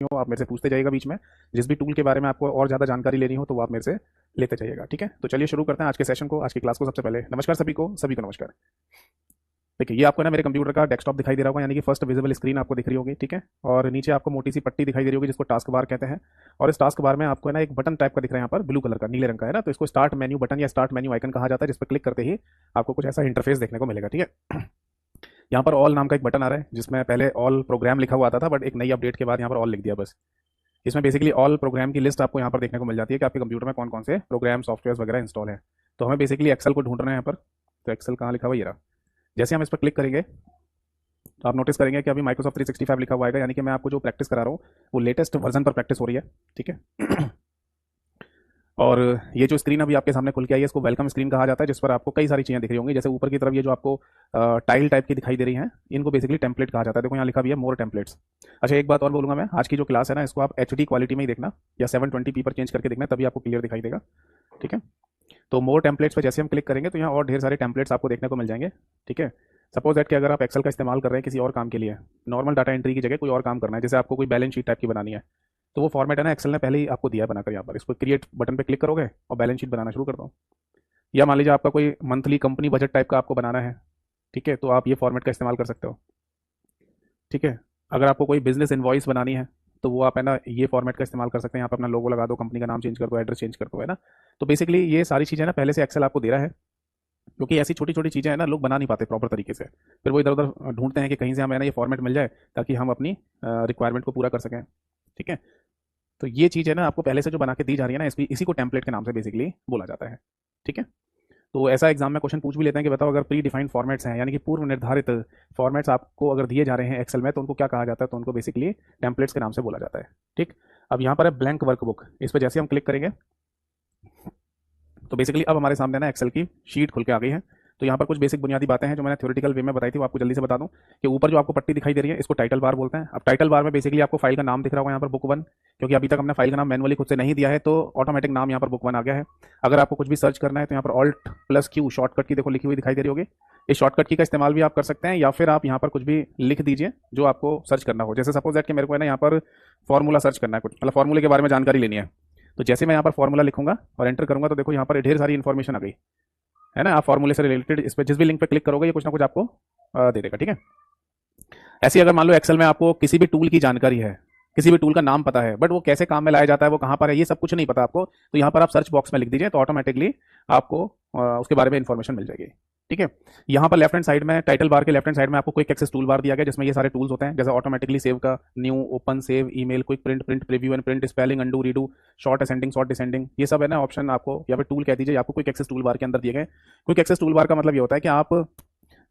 हो आप मेरे से पूछते जाइएगा बीच में। जिस भी टूल के बारे में आपको और ज़्यादा जानकारी लेनी हो तो वो आप मेरे से लेते जाइएगा, ठीक है। तो चलिए शुरू करते हैं आज के सेशन को, आज की क्लास को। सबसे पहले नमस्कार सभी को नमस्कार। देखिए ये आपको ना मेरे कंप्यूटर का डेस्कटॉप दिखाई दे रहा होगा, यानी कि फर्स्ट विजिबल स्क्रीन आपको दिख रही होगी, ठीक है। और नीचे आपको मोटी सी पट्टी दिखाई दे रही होगी जिसको टास्क बार कहते हैं। और इस टास्क बार में आपको है ना एक बटन टाइप का दिख रहा है यहाँ पर, ब्लू कलर का, नीले रंग का है ना, तो इसको स्टार्ट मेन्यू बटन या स्टार्ट मेन्यू आइकन कहा जाता है, जिस पर क्लिक करते ही आपको कुछ ऐसा इंटरफेस देखने को मिलेगा, ठीक है। यहाँ पर ऑल नाम का एक बटन आ रहा है जिसमें पहले ऑल प्रोग्राम लिखा हुआ आता था, बट एक नई अपडेट के बाद यहाँ पर ऑल लिख दिया बस। इसमें बेसिकली ऑल प्रोग्राम की लिस्ट आपको यहाँ पर देखने को मिल जाती है कि आपके कंप्यूटर में कौन कौन से प्रोग्राम सॉफ्टवेयर वगैरह इंस्टॉल है। तो हमें बेसिकली एक्सेल को ढूंढना है यहाँ पर। तो एक्सेल कहाँ लिखा हुआ ये रहा। जैसे हम इस पर क्लिक करेंगे तो आप नोटिस करेंगे कि अभी माइक्रोसॉफ्ट 365 लिखा हुआ है, यानी कि मैं आपको जो प्रैक्टिस करा रहा हूँ वो लेटेस्ट वर्जन पर प्रैक्टिस हो रही है, ठीक है। और ये जो स्क्रीन अभी आपके सामने खुल के आई है इसको वेलकम स्क्रीन कहा जाता है, जिस पर आपको कई सारी चीज़ें दिख रही होंगी। जैसे ऊपर की तरफ ये जो आपको टाइल टाइप की दिखाई दे रही हैं, इनको बेसिकली टेम्पलेट कहा जाता है। देखो यहाँ लिखा भी है मोर टेम्पलेट्स। अच्छा एक बात और बोलूँगा मैं, आज की जो क्लास है ना इसको आप HD क्वालिटी में ही देखना या 720p पर चेंज करके देखना, तभी आपको क्लियर दिखाई देगा, ठीक है। तो मोर टेम्पलेट्स पर जैसे हम क्लिक करेंगे तो यहाँ और ढेर सारे टेम्पलेट्स आपको देखने को मिल जाएंगे, ठीक है। सपोज दैट कि अगर आप एक्सेल का इस्तेमाल कर रहे हैं किसी और काम के लिए, नॉर्मल डाटा एंट्री की जगह कोई और काम करना है, जैसे आपको कोई बैलेंस शीट टाइप की बनानी है, तो वो फॉर्मेट है ना एक्सेल ने पहले ही आपको दिया है बनाकर। यहाँ पर इसको क्रिएट बटन पे क्लिक करोगे और बैलेंस शीट बनाना शुरू कर दो। या मान लीजिए आपका कोई मंथली कंपनी बजट टाइप का आपको बनाना है, ठीक है, तो आप ये फॉर्मेट का इस्तेमाल कर सकते हो, ठीक है। अगर आपको कोई बिजनेस इनवॉइस बनानी है तो वो आप है ना ये फॉर्मेट का इस्तेमाल कर सकते हैं। यहाँ पर अपना लोगो लगा दो, कंपनी का नाम चेंज कर दो, एड्रेस चेंज कर दो, है ना। तो बेसिकली ये सारी चीज़ें ना पहले से एक्सेल आपको दे रहा है, क्योंकि ऐसी छोटी छोटी चीज़ें हैं ना लोग बना नहीं पाते प्रॉपर तरीके से। फिर वो इधर उधर ढूंढते हैं कि कहीं से हमें ना ये फॉर्मेट मिल जाए ताकि हम अपनी रिक्वायरमेंट को पूरा कर सकें, ठीक है। तो ये चीज़ है ना आपको पहले से जो बना के दी जा रही है ना, इसी को टेम्पलेट के नाम से बेसिकली बोला जाता है, ठीक है। तो ऐसा एग्जाम में क्वेश्चन पूछ भी लेते हैं कि बताओ अगर प्री डिफाइंड फॉर्मेट्स हैं, यानी कि पूर्व निर्धारित फॉर्मेट्स आपको अगर दिए जा रहे हैं एक्सेल में, तो उनको क्या कहा जाता है, तो उनको बेसिकली टेम्पलेट्स के नाम से बोला जाता है, ठीक। अब यहाँ पर है ब्लैंक वर्कबुक, इस पर जैसे हम क्लिक करेंगे तो बेसिकली अब हमारे सामने ना एक्सेल की शीट खुल के आ गई है। तो यहाँ पर कुछ बेसिक बुनियादी बातें हैं जो मैंने थ्योरेटिकल वे में बताई थी, वो आपको जल्दी से बता दूं कि ऊपर जो आपको पट्टी दिखाई दे रही है इसको टाइटल बार बोलते हैं। अब टाइटल बार में बेसिकली आपको फाइल का नाम दिख रहा होगा यहाँ पर बुक 1, क्योंकि अभी तक हमने फाइल का नाम मैनुअली खुद से नहीं दिया है तो ऑटोमेटिक नाम यहाँ पर बुक 1 आ गया है। अगर आपको कुछ भी सर्च करना है तो यहाँ पर Alt+Q शॉर्टकट की देखो लिखी हुई दिखाई दे रही होगी। इस शॉर्टकट की का इस्तेमाल भी आप कर सकते हैं, या फिर आप यहाँ पर कुछ भी लिख दीजिए जो आपको सर्च करना हो। जैसे सपोज दैट कि मेरे को है ना यहाँ पर फॉर्मूला सर्च करना है, कुछ मतलब फॉर्मूले के बारे में जानकारी लेनी है, तो जैसे मैं यहाँ पर फॉर्मूला लिखूंगा और एंटर करूंगा तो देखो यहाँ पर ढेर सारी इन्फॉर्मेशन आ गई, है ना। आप फॉर्मूले से रिलेटेड इस पर जिस भी लिंक पे क्लिक करोगे ये कुछ ना कुछ आपको दे देगा, ठीक है। ऐसी अगर मान लो एक्सेल में आपको किसी भी टूल की जानकारी है, किसी भी टूल का नाम पता है, बट वो कैसे काम में लाया जाता है, वो कहाँ पर है, ये सब कुछ नहीं पता आपको, तो यहाँ पर आप सर्च बॉक्स में लिख दीजिए तो ऑटोमेटिकली आपको उसके बारे में इन्फॉर्मेशन मिल जाएगी, ठीक है। यहाँ पर लेफ्ट हैंड साइड में टाइटल बार के लेफ्ट हैंड साइड में आपको क्विक एक्सेस टूल बार दिया गया, जिसमें ये सारे टूल्स होते हैं, जैसे ऑटोमेटिकली सेव का, new, open, save, email, quick print, print preview and print, spelling, undo, redo, short ascending, short descending, ये सब है ना ऑप्शन आपको या फिर टूल कह दीजिए, आपको क्विक एक्सेस टूल बार के अंदर दिए गए। क्विक एक्सेस टूल बार का मतलब ये होता है कि आप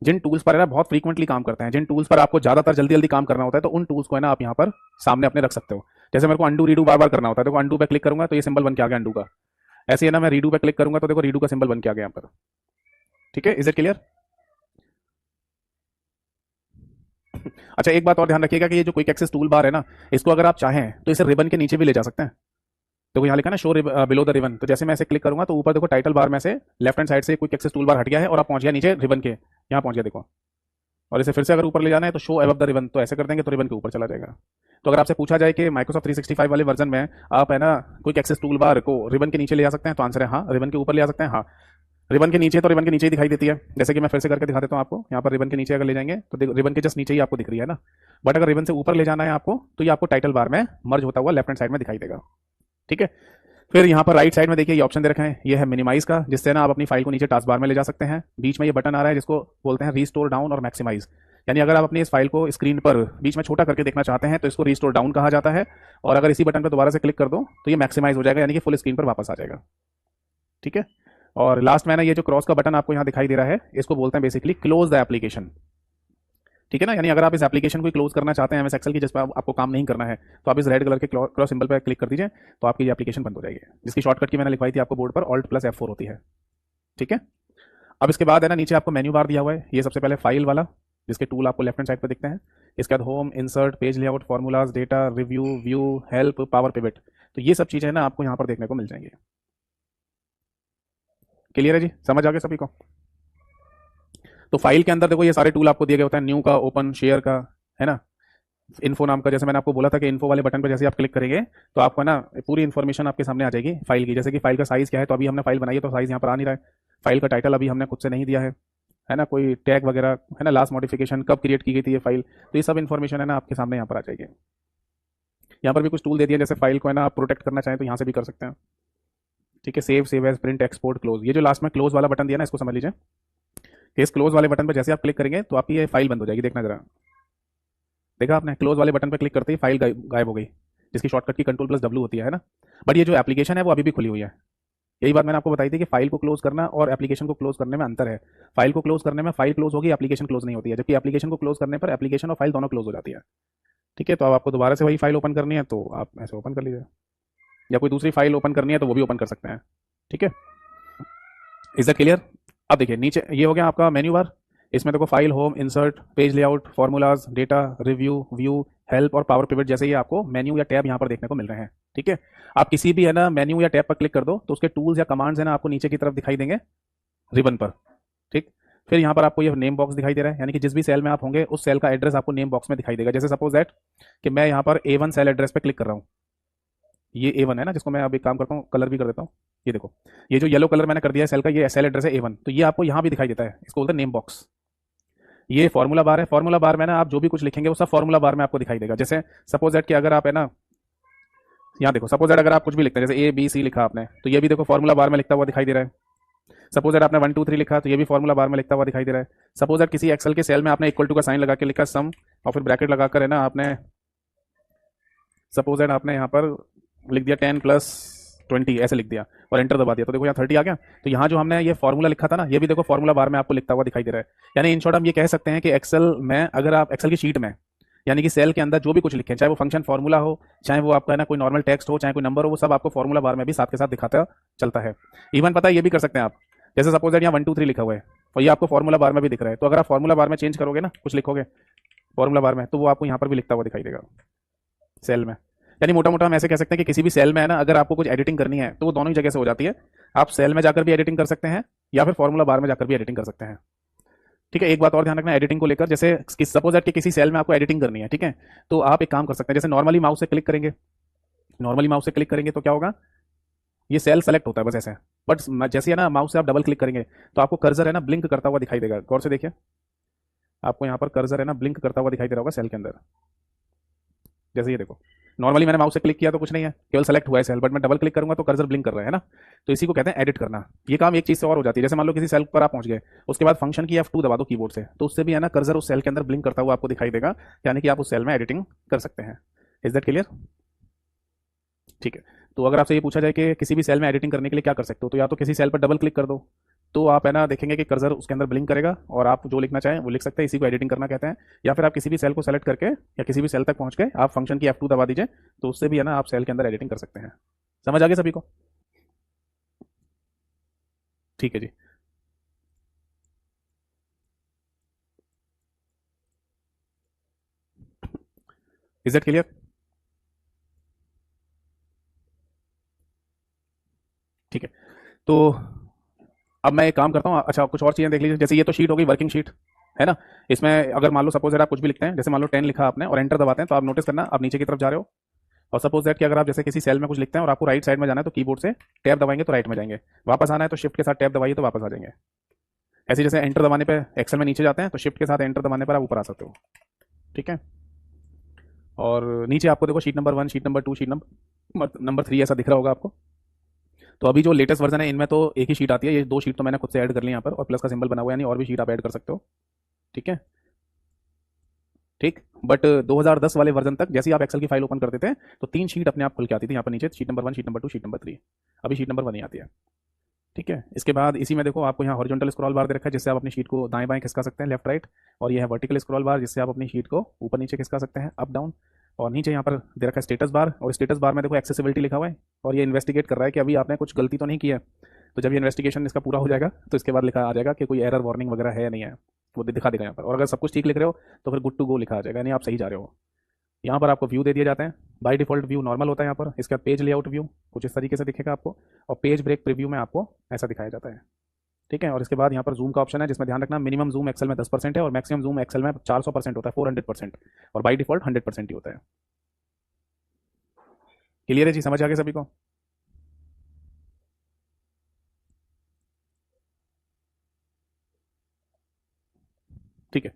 जिन टूल्स पर है ना बहुत फ्रीक्वेंटली काम करते हैं, जिन टूल्स पर आपको ज्यादातर जल्दी जल्दी काम करना होता है, तो उन टूल्स को है ना आप यहाँ पर सामने अपने रख सकते हो। जैसे मेरे को अंडू रीडू बार बार करना होता है, देखो अंडू पे क्लिक करूंगा तो ये सिंबल बन के आ गया अंडू का। ऐसे है ना मैं रीडू पे क्लिक करूंगा तो देखो रीडू का सिंबल बन के आ गया यहाँ पर, ठीक है। Is it clear? अच्छा एक बात और ध्यान रखिएगा कि ये जो क्विक एक्सेस टूल बार है ना, इसको अगर आप चाहें तो इसे रिबन के नीचे भी ले जा सकते हैं। देखो यहाँ लिखा ना शो बिलो द रिबन, तो जैसे मैं ऐसे क्लिक करूंगा तो ऊपर देखो टाइटल बार में से लेफ्ट हैंड साइड से क्विक एक्सेस टूल बार हट गया है और आप पहुंच गया नीचे रिबन के, यहाँ पहुंच गया देखो। और इसे फिर से अगर ऊपर ले जाना है तो शो अबव द रिबन, तो ऐसे कर देंगे तो रिबन के ऊपर चला जाएगा। तो अगर आपसे पूछा जाए कि माइक्रोसॉफ्ट 365 वाले वर्जन में आप है ना क्विक एक्सेस टूल बार को रिबन के नीचे ले जा सकते हैं, तो आंसर है हाँ। रिबन के ऊपर ले जा सकते हैं, हाँ। रिबन के नीचे तो रिबन के नीचे ही दिखाई देती है, जैसे कि मैं फिर से करके दिखा देता हूँ आपको। यहाँ पर रिबन के नीचे अगर ले जाएंगे तो रिबन के जस्ट नीचे ही आपको दिख रही है ना, बट अगर रिबन से ऊपर ले जाना है आपको तो ये आपको टाइटल बार में मर्ज होता हुआ लेफ्ट हैंड साइड में दिखाई देगा, ठीक है। फिर यहाँ पर राइट साइड में देखिए ये ऑप्शन दे रखे हैं, ये है मिनिमाइज का, जिससे ना आप अपनी फाइल को नीचे टास्क बार में ले जा सकते हैं। बीच में ये बटन आ रहा है जिसको बोलते हैं रीस्टोर डाउन और मैक्सिमाइज, यानी अगर आप अपनी इस फाइल को स्क्रीन पर बीच में छोटा करके देखना चाहते हैं तो इसको रीस्टोर डाउन कहा जाता है, और अगर इसी बटन पर दोबारा से क्लिक कर दो तो ये मैक्सिमाइज हो जाएगा, यानी कि फुल स्क्रीन पर वापस आ जाएगा, ठीक है। और लास्ट में ना ये जो क्रॉस का बटन आपको यहाँ दिखाई दे रहा है इसको बोलते हैं बेसिकली क्लोज द एप्लीकेशन, ठीक है ना। यानी अगर आप इस एप्लीकेशन को क्लोज करना चाहते हैं एमएस एक्सेल की, जिस पर आपको काम नहीं करना है, तो आप इस रेड कलर के क्रॉस सिंबल पर क्लिक कर दीजिए तो आपकी ये एप्लीकेशन बंद हो जाएगी, जिसकी शॉर्टकट की मैंने लिखवाई थी आपको बोर्ड पर, Alt+F4 होती है, ठीक है। अब इसके बाद है ना नीचे आपको मेन्यू बार दिया हुआ है, ये सबसे पहले फाइल वाला, जिसके टूल आपको लेफ्ट हैंड साइड पर दिखते हैं। इसके बाद home, insert, page layout, formulas, data, review, view, help, power pivot, तो ये सब चीज़ें ना आपको यहाँ पर देखने को मिल जाएंगी। क्लियर है जी, समझ आ गया सभी को? तो फाइल के अंदर देखो ये सारे टूल आपको दिए गए होते हैं, न्यू का, ओपन, शेयर का, है ना, इन्फो नाम का, जैसे मैंने आपको बोला था कि इन्फो वाले बटन पर जैसे आप क्लिक करेंगे तो आपको है ना पूरी इन्फॉर्मेशन आपके सामने आ जाएगी फाइल की, जैसे कि फाइल का साइज़ क्या है, तो अभी हमने फाइल बनाई है तो साइज़ यहाँ पर आ नहीं रहा है। फाइल का टाइटल अभी हमने खुद से नहीं दिया है ना, कोई टैग वगैरह है ना, लास्ट मॉडिफिकेशन कब क्रिएट की गई थी ये फाइल, तो ये सब इन्फॉर्मेशन है ना आपके सामने यहाँ पर आ जाएगी। यहाँ पर भी कुछ टूल दे दिया, जैसे फाइल को है ना आप प्रोटेक्ट करना चाहें तो यहाँ से भी कर सकते हैं। ठीक है, save as, print, export, close, ये जो लास्ट में क्लोज वाला बटन दिया ना इसको समझ लीजिए कि इस क्लोज वाले बटन पर जैसे आप क्लिक करेंगे तो आपकी ये फाइल बंद हो जाएगी। देखना जरा, देखा आपने, क्लोज वाले बटन पर क्लिक करते ही फाइल गायब हो गई, जिसकी शॉर्टकट की कंट्रोल प्लस डब्ल्यू होती है ना। बट ये जो एप्लीकेशन है वो अभी भी खुली हुई है। यही बात मैंने आपको बताई थी कि फाइल को क्लोज करना और एप्लीकेशन को क्लोज करने में अंतर है। फाइल को क्लोज करने में फाइल क्लोज होगी, एप्लीकेशन क्लोज नहीं होती है, जबकि एप्लीकेशन को क्लोज करने पर एप्लीकेशन और फाइल दोनों क्लोज हो जाती है। ठीक है, तो अब आपको दोबारा से वही फाइल ओपन करनी है तो आप ऐसे ओपन कर लीजिए, या कोई दूसरी फाइल ओपन करनी है तो वो भी ओपन कर सकते हैं। ठीक है, इज दैट क्लियर? अब देखिए नीचे ये हो गया आपका मेन्यू बार। इसमें देखो file, home, insert, page layout, formulas, data, review, view, help और पावर पिवट जैसे ये आपको मेन्यू या टैब यहाँ पर देखने को मिल रहे हैं। ठीक है, आप किसी भी है ना मेन्यू या टैब पर क्लिक कर दो तो उसके टूल्स या कमांड्स है ना आपको नीचे की तरफ दिखाई देंगे रिबन पर। ठीक, फिर यहाँ पर आपको ये नेम बॉक्स दिखाई दे रहा है, यानी कि जिस भी सेल में आप होंगे उस सेल का एड्रेस आपको नेम बॉक्स में दिखाई देगा। जैसे सपोज दैट कि मैं यहाँ पर A1 सेल एड्रेस पे क्लिक कर रहा हूँ, ये A1 है ना, जिसको मैं अब एक काम करता हूँ कलर भी कर देता हूँ। ये देखो, ये जो येलो कलर मैंने कर दिया है सेल का, ये सेल एड्रेस है A1, तो ये आपको यहाँ भी दिखाई देता है, इसको बोलते हैं नेम बॉक्स। ये फॉर्मूला बार है, फॉर्मूला बार में ना आप जो भी कुछ लिखेंगे वो सब फॉर्मूला बार में आपको दिखाई देगा। जैसे सपोज दैट कि अगर आप है ना यहाँ देखो, सपोज दैट अगर आप कुछ भी लिखते हैं जैसे A B C लिखा आपने तो ये भी देखो फॉर्मूला बार में लिखता हुआ दिखाई दे रहा है। सपोज दैट आपने 1 2 3 लिखा तो ये भी फॉर्मूला बार में लिखता हुआ दिखाई दे रहा है। सपोज दैट किसी एक्सेल के सेल में आपने इक्वल टू का साइन लगा के लिखा सम और फिर ब्रैकेट लगाकर है ना आपने सपोज दैट आपने यहाँ पर लिख दिया 10 + 20 ऐसे लिख दिया और एंटर दबा दिया तो देखो यहाँ 30 आ गया। तो यहाँ जो हमने ये फॉर्मूला लिखा था ना ये भी देखो फॉर्मूला बार में आपको लिखता हुआ दिखाई दे रहा है। यानी इन शॉर्ट हम ये कह सकते हैं कि एक्सेल में अगर आप एक्सेल की शीट में यानी कि सेल के अंदर जो भी कुछ लिखें, चाहे वो फंक्शन फॉर्मूला हो, चाहे वो आपका है ना कोई नॉर्मल टेक्स्ट हो, चाहे कोई नंबर हो, वो सब आपको फॉर्मूला बार में भी साथ के साथ दिखाता चलता है। इवन पता है ये भी कर सकते हैं आप, जैसे सपोज दैट यहाँ 1 2 3 लिखा हुआ है और ये आपको फॉर्मूला बार में भी दिख रहा है, तो अगर आप फॉर्मूला बार में चेंज करोगे ना, कुछ लिखोगे फॉर्मूला बार में, तो वो आपको यहाँ पर भी लिखता हुआ दिखाई देगा सेल में। यानी मोटा मोटा हम ऐसे कह सकते हैं कि किसी भी सेल में है ना अगर आपको कुछ एडिटिंग करनी है तो वो दोनों ही जगह से हो जाती है। आप सेल में जाकर भी एडिटिंग कर सकते हैं या फिर फॉर्मूला बार में जाकर भी एडिटिंग कर सकते हैं। ठीक है, एक बात और ध्यान रखना एडिटिंग को लेकर, जैसे सपोज दैट कि किसी सेल में आपको एडिटिंग करनी है, ठीक है, तो आप एक काम कर सकते हैं, जैसे नॉर्मली माउस से क्लिक करेंगे, नॉर्मली माउस से क्लिक करेंगे तो क्या होगा, ये सेल सेलेक्ट होता है बस ऐसे। बट जैसे है ना माउस से आप डबल क्लिक करेंगे तो आपको कर्सर है ना ब्लिंक करता हुआ दिखाई देगा। गौर से देखिए, आपको यहाँ पर कर्सर है ना ब्लिंक करता हुआ दिखाई दे रहा होगा सेल के अंदर। जैसे ये देखो, नॉर्मली मैंने माउस से क्लिक किया तो कुछ नहीं है, केवल सेलेक्ट हुआ है सेल, बट मैं डबल क्लिक करूंगा तो कर्सर ब्लिंक कर रहा है ना। तो इसी को कहते हैं एडिट करना। ये काम एक चीज से और हो जाती है, जैसे मान लो किसी सेल पर आप पहुंच गए, उसके बाद फंक्शन की F2 दबा दो कीबोर्ड से, तो उससे भी है ना कर्सर उस सेल के अंदर ब्लिंक करता हुआ आपको दिखाई देगा, यानी कि आप उस सेल में एडिटिंग कर सकते हैं। Is that clear? ठीक है, तो अगर आपसे ये पूछा जाए कि किसी भी सेल में एडिटिंग करने के लिए क्या कर सकते हो, तो या तो किसी सेल पर डबल क्लिक कर दो तो आप है ना देखेंगे कि कर्सर उसके अंदर ब्लिंक करेगा और आप जो लिखना चाहें वो लिख सकते हैं, इसी को एडिटिंग करना कहते हैं। या फिर आप किसी भी सेल को सेलेक्ट करके या किसी भी सेल तक पहुंच के आप फंक्शन की F2 दबा दीजिए, तो उससे भी है ना आप सेल के अंदर एडिटिंग कर सकते हैं। समझ आ गया सभी को? ठीक है जी। Is it clear? ठीक है, तो अब मैं एक काम करता हूँ, अच्छा कुछ और चीज़ें देख लीजिए, जैसे ये तो शीट हो गई वर्किंग शीट है ना। इसमें अगर मान लो सपोज दैट आप कुछ भी लिखते हैं, जैसे मान लो 10 लिखा आपने और एंटर दबाते हैं, तो आप नोटिस करना आप नीचे की तरफ जा रहे हो। और सपोज दैट कि अगर आप जैसे किसी सेल में कुछ लिखते हैं और आपको राइट साइड में जाना है तो कीबोर्ड से टैब दबाएंगे तो राइट में जाएंगे, वापस आना है तो शिफ्ट के साथ टैब दबाइए तो वापस आ जाएंगे। ऐसे जैसे एंटर दबाने पे एक्सेल में नीचे जाते हैं तो शिफ्ट के साथ एंटर दबाने पर आप ऊपर आ सकते हो। ठीक है, और नीचे आपको देखो sheet number 1, sheet number 2, sheet number 3 ऐसा दिख रहा होगा आपको। तो अभी जो लेटेस्ट वर्जन है इनमें तो एक ही शीट आती है, ये 2 शीट तो मैंने खुद से ऐड कर ली यहाँ पर और प्लस का सिंबल बना हुआ है, यानी और भी शीट आप ऐड कर सकते हो। ठीक है, ठीक, बट 2010 वाले वर्जन तक जैसे ही आप एक्सेल की फाइल ओपन करते थे तो 3 शीट अपने आप खुल के आती थी यहाँ पर नीचे, sheet number 1, sheet number 2, sheet number 3। अभी शीट नंबर 1 ही आती है। ठीक है, इसके बाद इसी में देखो आपको यहाँ हॉरिजॉन्टल स्क्रॉल बार दे रखा है, जिससे आप अपनी शीट को दाएं बाएं खिसका सकते हैं, लेफ्ट राइट। और ये है वर्टिकल स्क्रॉल बार, जिससे आप अपनी शीट को ऊपर नीचे खिसका सकते हैं, अप डाउन। और नीचे यहाँ पर दे रखा है स्टेटस बार, और स्टेटस बार में देखो एक्सेसिबिलिटी लिखा हुआ है और ये इन्वेस्टिगेट कर रहा है कि अभी आपने कुछ गलती तो नहीं की है। तो जब ये इन्वेस्टिगेशन इसका पूरा हो जाएगा तो इसके बाद लिखा आ जाएगा कि कोई एरर वार्निंग वगैरह है या नहीं है, वो दिखा देगा यहाँ पर। और अगर सब कुछ ठीक लिख रहे हो तो फिर गुड टू गो लिखा आ जाएगा, यानी आप सही जा रहे हो। यहाँ पर आपको व्यू दे दिए जाते हैं, बाय डिफॉल्ट व्यू नॉर्मल होता है यहाँ पर। इसका पेज लेआउट व्यू कुछ इस तरीके से दिखेगा आपको, और पेज ब्रेक प्रीव्यू में आपको ऐसा दिखाया जाता है। ठीक है। और इसके बाद यहाँ पर जूम का ऑप्शन है, जिसमें ध्यान रखना मिनिमम जूम एक्सेल में 10% है और मैक्सिमम जूम एक्सेल में 400% होता है, 400%, और बाई डिफॉल्ट 100% ही होता है। क्लियर है जी, समझ आ गया सभी को? ठीक है।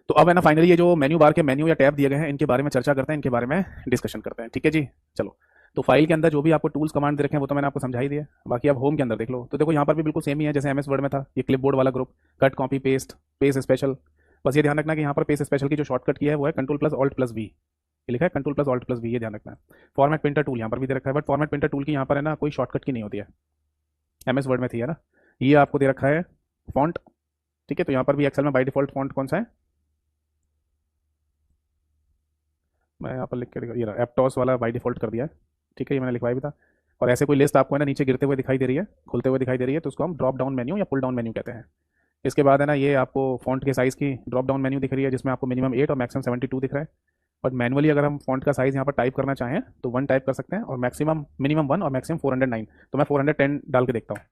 तो अब है ना फाइनली ये जो मेन्यू बार के मेन्यू या टैब दिए गए हैं, इनके बारे में चर्चा करते हैं, इनके बारे में डिस्कशन करते हैं। ठीक है जी, चलो। तो फाइल के अंदर जो भी आपको टूल्स कमांड दे रखे हैं वो तो मैंने आपको समझा ही दिया। बाकी आप होम के अंदर देख लो, तो देखो यहाँ पर भी बिल्कुल सेम ही है जैसे एमएस वर्ड में था, ये क्लिपबोर्ड वाला group, cut copy paste, paste special. बस ये ध्यान रखना कि यहाँ पर पेस्ट स्पेशल की जो शॉर्टकट की है वो है control plus alt plus V, ये लिखा है control plus alt plus V, ये ध्यान रखना है। फॉर्मेट प्रिंटर टूल यहाँ पर भी दे रखा है, बट फॉर्मेट प्रिंटर टूल की यहाँ पर है ना कोई शॉर्टकट की नहीं होती है, एमएस वर्ड में थी है ना। ये आपको दे रखा है फॉन्ट, ठीक है। तो यहाँ पर भी एक्सेल में बाई डिफॉल्ट फॉन्ट कौन सा है, मैं यहाँ पर लिख के ये रहा एप्टॉस वाला बाई डिफॉल्ट कर दिया है, ठीक है। ये मैंने लिखवाया भी था। और ऐसे कोई लिस्ट आपको है ना नीचे गिरते हुए दिखाई दे रही है, खुलते हुए दिखाई दे रही है, तो उसको हम ड्रॉप डाउन मेन्यू या पुल डाउन मेन्यू कहते हैं। इसके बाद है ना ये आपको फॉन्ट के साइज़ की ड्रॉप डाउन मेन्यू दिख रही है, जिसमें आपको मिनिमम 8 और मैक्सिमम 72 दिख रहा है। बट मैनुअली अगर हम फॉन्ट का साइज़ यहाँ पर टाइप करना चाहें तो 1 टाइप कर सकते हैं, और मैक्सिमम मिनिमम 1 और मैक्सिमम 409। तो मैं 410 डाल के देखता हूँ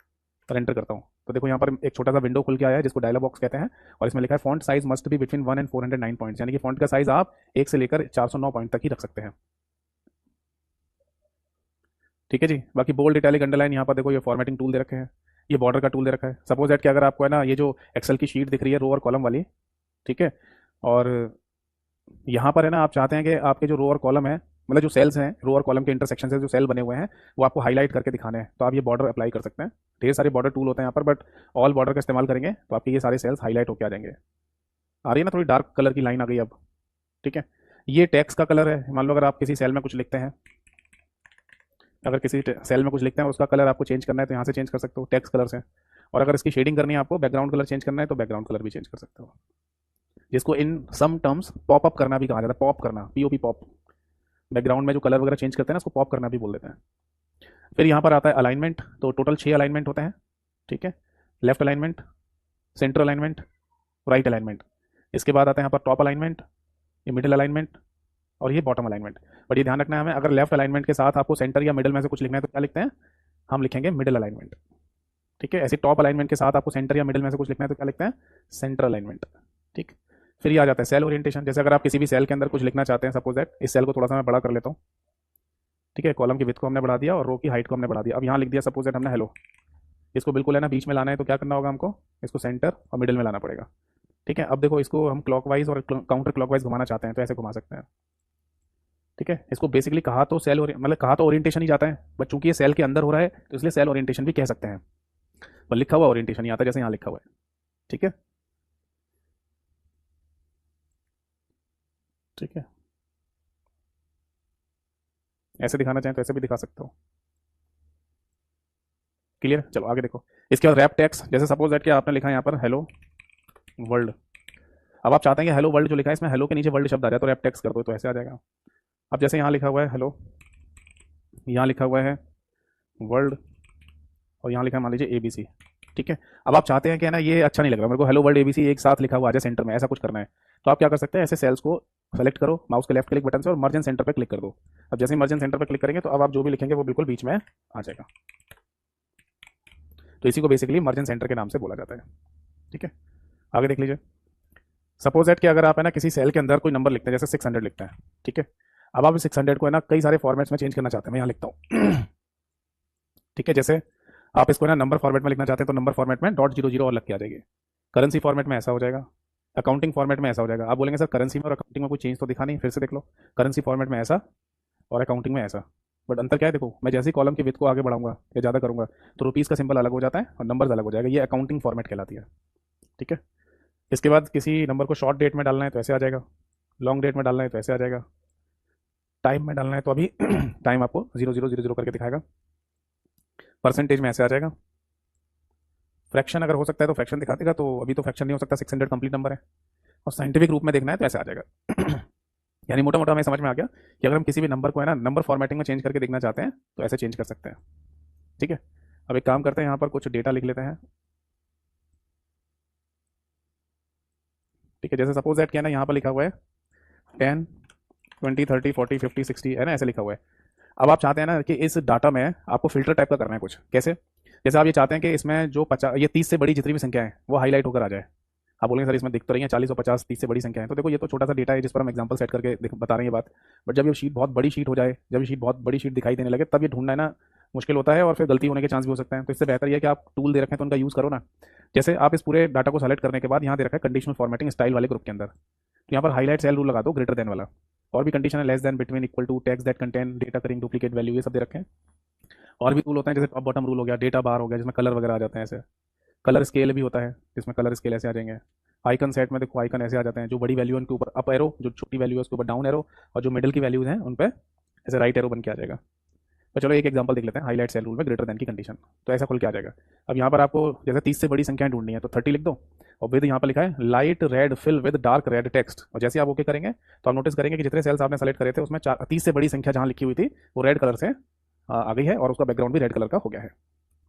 और एंटर करता हूँ, तो देखो यहाँ पर एक छोटा सा विंडो खुल के आया है जिसको डायलॉग बॉक्स कहते हैं, और इसमें लिखा है font size must be between 1 and 409 points, यानी कि फॉन्ट का साइज आप 1 से लेकर 409 पॉइंट तक ही रख सकते हैं। ठीक है जी। बाकी बोल्ड, इटैलिक, अंडरलाइन, यहाँ पर देखो ये फॉर्मेटिंग टूल दे रखे हैं, ये बॉर्डर का टूल दे रखा है। सपोज दैट कि अगर आपको है ना ये जो एक्सेल की शीट दिख रही है रो और कॉलम वाली, ठीक है, और यहाँ पर है ना आप चाहते हैं कि आपके जो रो और कॉलम है, मतलब जो सेल्स हैं रो और कॉलम के इंटरसेक्शन से जो सेल बने हुए हैं वो आपको हाईलाइट करके दिखाने हैं, तो आप ये बॉर्डर अप्लाई कर सकते हैं। ढेर सारे बॉर्डर टूल होते हैं यहाँ पर, बट ऑल बॉर्डर का इस्तेमाल करेंगे तो आपके ये सारे सेल्स हाईलाइट होकर आ जाएंगे। आ रही है ना थोड़ी डार्क कलर की लाइन आ गई अब, ठीक है। ये टेक्स्ट का कलर है, मान लो अगर आप किसी सेल में कुछ लिखते हैं, अगर किसी सेल में कुछ लिखते हैं उसका कलर आपको चेंज करना है तो यहाँ से चेंज कर सकते हो टेक्स्ट कलर से। और अगर इसकी शेडिंग करनी है आपको, बैकग्राउंड कलर चेंज करना है तो बैकग्राउंड कलर भी चेंज कर सकते हो, जिसको इन सम टर्म्स पॉप अप करना भी कहा जाता है, पॉप करना, पीओपी पॉप। बैकग्राउंड में जो कलर वगैरह चेंज करते हैं ना उसको पॉप करना भी बोल देते हैं। फिर यहाँ पर आता है अलाइनमेंट, तो टोटल 6 अलाइनमेंट होते हैं, ठीक है। Left alignment, centre alignment, right alignment. इसके बाद आता है यहाँ पर टॉप अलाइनमेंट, ये मिडिल अलाइनमेंट, और ये बॉटम अलाइनमेंट। बट ये ध्यान रखना है हमें, अगर लेफ्ट अलाइनमेंट के साथ आपको सेंटर या मिडिल में से कुछ लिखना है तो क्या लिखते हैं, हम लिखेंगे मिडिल अलाइनमेंट, ठीक है। ऐसे टॉप अलाइनमेंट के साथ आपको सेंटर या मिडिल में से कुछ लिखना है तो क्या लिखते हैं, सेंटर अलाइनमेंट, ठीक। फिर ये आ जाता है सेल ओरिएंटेशन, जैसे अगर आप किसी भी सेल के अंदर कुछ लिखना चाहते हैं, सपोज दैट इस सेल को थोड़ा सा मैं बड़ा कर लेता हूँ, ठीक है। कॉलम की विड्थ को हमने बढ़ा दिया और रो की हाइट को हमने बढ़ा दिया। अब यहाँ लिख दिया सपोज दैट हमने हेलो, इसको बिल्कुल है ना बीच में लाना है, तो क्या करना होगा हमको, इसको सेंटर और मिडिल में लाना पड़ेगा, ठीक है। अब देखो इसको हम क्लॉकवाइज और काउंटर क्लॉकवाइज घुमाना चाहते हैं तो ऐसे घुमा सकते हैं, ठीक है। इसको बेसिकली कहा तो सेल मतलब कहा तो ओरिएंटेशन ही जाता है, बट चूंकि ये सेल के अंदर हो रहा है तो इसलिए सेल ओरिएंटेशन भी कह सकते हैं, पर लिखा हुआ ओरिएंटेशन ही आता है जैसे यहाँ लिखा हुआ है, ठीक है। ठीक है, ऐसे दिखाना चाहें तो ऐसे भी दिखा सकते हो। क्लियर, चलो आगे देखो। इसके बाद रैप टेक्स्ट, जैसे सपोज दैट कि आपने लिखा है यहाँ पर हेलो वर्ल्ड। अब आप चाहते हैं कि हेलो वर्ल्ड जो लिखा है इसमें हेलो के नीचे वर्ल्ड शब्द आ जाए, तो रैप टेक्स्ट कर दो तो ऐसे आ जाएगा। अब जैसे यहाँ लिखा हुआ है हेलो, यहाँ लिखा हुआ है वर्ल्ड, और यहाँ लिखा है मान लीजिए एबीसी, ठीक है। अब आप चाहते हैं कि है ना ये अच्छा नहीं लग रहा मेरे को, हेलो वर्ल्ड एबीसी एक साथ लिखा हुआ आ जाए सेंटर में, ऐसा कुछ करना है, तो आप क्या कर सकते हैं, ऐसे सेल्स को सेलेक्ट करो माउस के लेफ्ट क्लिक बटन से और मर्ज एंड सेंटर पर क्लिक कर दो। अब जैसे ही मर्ज एंड सेंटर पर क्लिक करेंगे तो अब आप जो भी लिखेंगे वो बिल्कुल बीच में आ जाएगा, तो इसी को बेसिकली मर्ज एंड सेंटर के नाम से बोला जाता है, ठीक है। आगे देख लीजिए। सपोज दैट कि अगर आप है ना किसी सेल के अंदर कोई नंबर लिखते हैं, जैसे 600 लिखते हैं, ठीक है। अब आप 600 को है ना कई सारे फॉर्मेट्स में चेंज करना चाहते हैं, मैं यहाँ लिखता हूँ ठीक है। जैसे आप इसको ना नंबर फॉर्मेट में लिखना चाहते हैं तो नंबर फॉर्मेट में .00 और लग के आ जाएगी। करेंसी फॉर्मेट में ऐसा हो जाएगा, अकाउंटिंग फॉर्मेट में ऐसा हो जाएगा। आप बोलेंगे सर करेंसी में और अकाउंटिंग में कोई चेंज तो दिखा नहीं, फिर से देख लो, करेंसी फॉर्मेट में ऐसा और अकाउंटिंग में ऐसा, बट अंतर क्या है देखो, मैं जैसे ही कॉलम की विड्थ को आगे बढ़ाऊंगा या ज़्यादा करूंगा तो रुपीज़ का सिंबल अलग हो जाता है और नंबर्स अलग हो जाएगा, ये अकाउंटिंग फॉर्मेट कहलाती है, ठीक है। इसके बाद किसी नंबर को शॉर्ट डेट में डालना है तो ऐसे आ जाएगा, लॉन्ग डेट में डालना है तो ऐसे आ जाएगा, टाइम में डालना है तो अभी टाइम आपको 0000 करके दिखाएगा, परसेंटेज में ऐसे आ जाएगा, फ्रैक्शन अगर हो सकता है तो फ्रैक्शन दिखा देगा, तो अभी तो फ्रैक्शन नहीं हो सकता, 600 कंप्लीट नंबर है, और साइंटिफिक रूप में देखना है तो ऐसे आ जाएगा यानी मोटा मोटा हमें समझ में आ गया कि अगर हम किसी भी नंबर को है ना नंबर फॉर्मेटिंग में चेंज करके देखना चाहते हैं तो ऐसे चेंज कर सकते हैं, ठीक है। अब एक काम करते हैं, यहाँ पर कुछ डेटा लिख लेते हैं, ठीक है। जैसे सपोज दैट क्या है ना यहाँ पर लिखा हुआ है 10 20 30 40 50 60 है ना, ऐसे लिखा हुआ है। अब आप चाहते हैं ना कि इस डाटा में आपको फिल्टर टाइप का करना है कुछ, कैसे, जैसे आप ये चाहते हैं कि इसमें जो 50 ये 30 से बड़ी जितनी भी संख्या है वो हाईलाइट होकर आ जाए। आप बोलेंगे सर इसमें दिख तो रही है 40 और 50 30 से बड़ी संख्या है, तो देखो ये तो छोटा सा डेटा है जिस पर हम एग्जांपल सेट करके बता रहे हैं ये बात। बट जब ये शीट बहुत बड़ी शीट हो जाए, जब ये शीट बहुत बड़ी शीट दिखाई देने लगे, तब ये ढूंढना है ना मुश्किल होता है और फिर गलती होने के चांस भी हो सकते हैं। तो इससे बेहतर ये है कि आप टूल दे रखें तो उनका यूज़ करो ना। जैसे आप इस पूरे डाटा को सेलेक्ट करने के बाद यहाँ दे रखा है कंडीशनल फॉर्मेटिंग स्टाइल वाले ग्रुप के अंदर, तो यहाँ पर हाईलाइट सेल रूल लगा दो ग्रेटर देन वाला। और भी कंडीशन है, less than, between, equal to, text that contain data occurring duplicate value, ये सब दे रखे हैं। और भी टूल होते हैं जैसे टॉप बॉटम रूल हो गया, डेटा बार हो गया जिसमें कलर वगैरह आ जाते हैं ऐसे। कलर स्केल भी होता है जिसमें कलर स्केल ऐसे आ जाएंगे। आइकन सेट में देखो आइकन ऐसे आ जाते हैं, जो बड़ी वैल्यू है उनके ऊपर अप एरो, जो छोटी वैल्यू है उसके ऊपर डाउन एरो, और जो मिडिल की वैल्यूज हैं उन पर ऐसे राइट एरो बन के आ जाएगा। तो चलो एक एग्जांपल देख लेते हैं, हाईलाइट सेल रूल में ग्रेटर देन की कंडीशन। तो ऐसा खुल के आ जाएगा। अब यहाँ पर आपको जैसे 30 से बड़ी संख्याएं ढूंढनी है तो 30 लिख दो, और विद यहाँ पर लिखा है light red fill with dark red text. और जैसे आप ओके करेंगे तो आप नोटिस करेंगे कि जितने सेल्स आपने सेलेक्ट करे थे उसमें 30 से बड़ी संख्या जहाँ लिखी हुई थी वो रेड कलर से आ गई है और उसका बैकग्राउंड भी रेड कलर का हो गया है।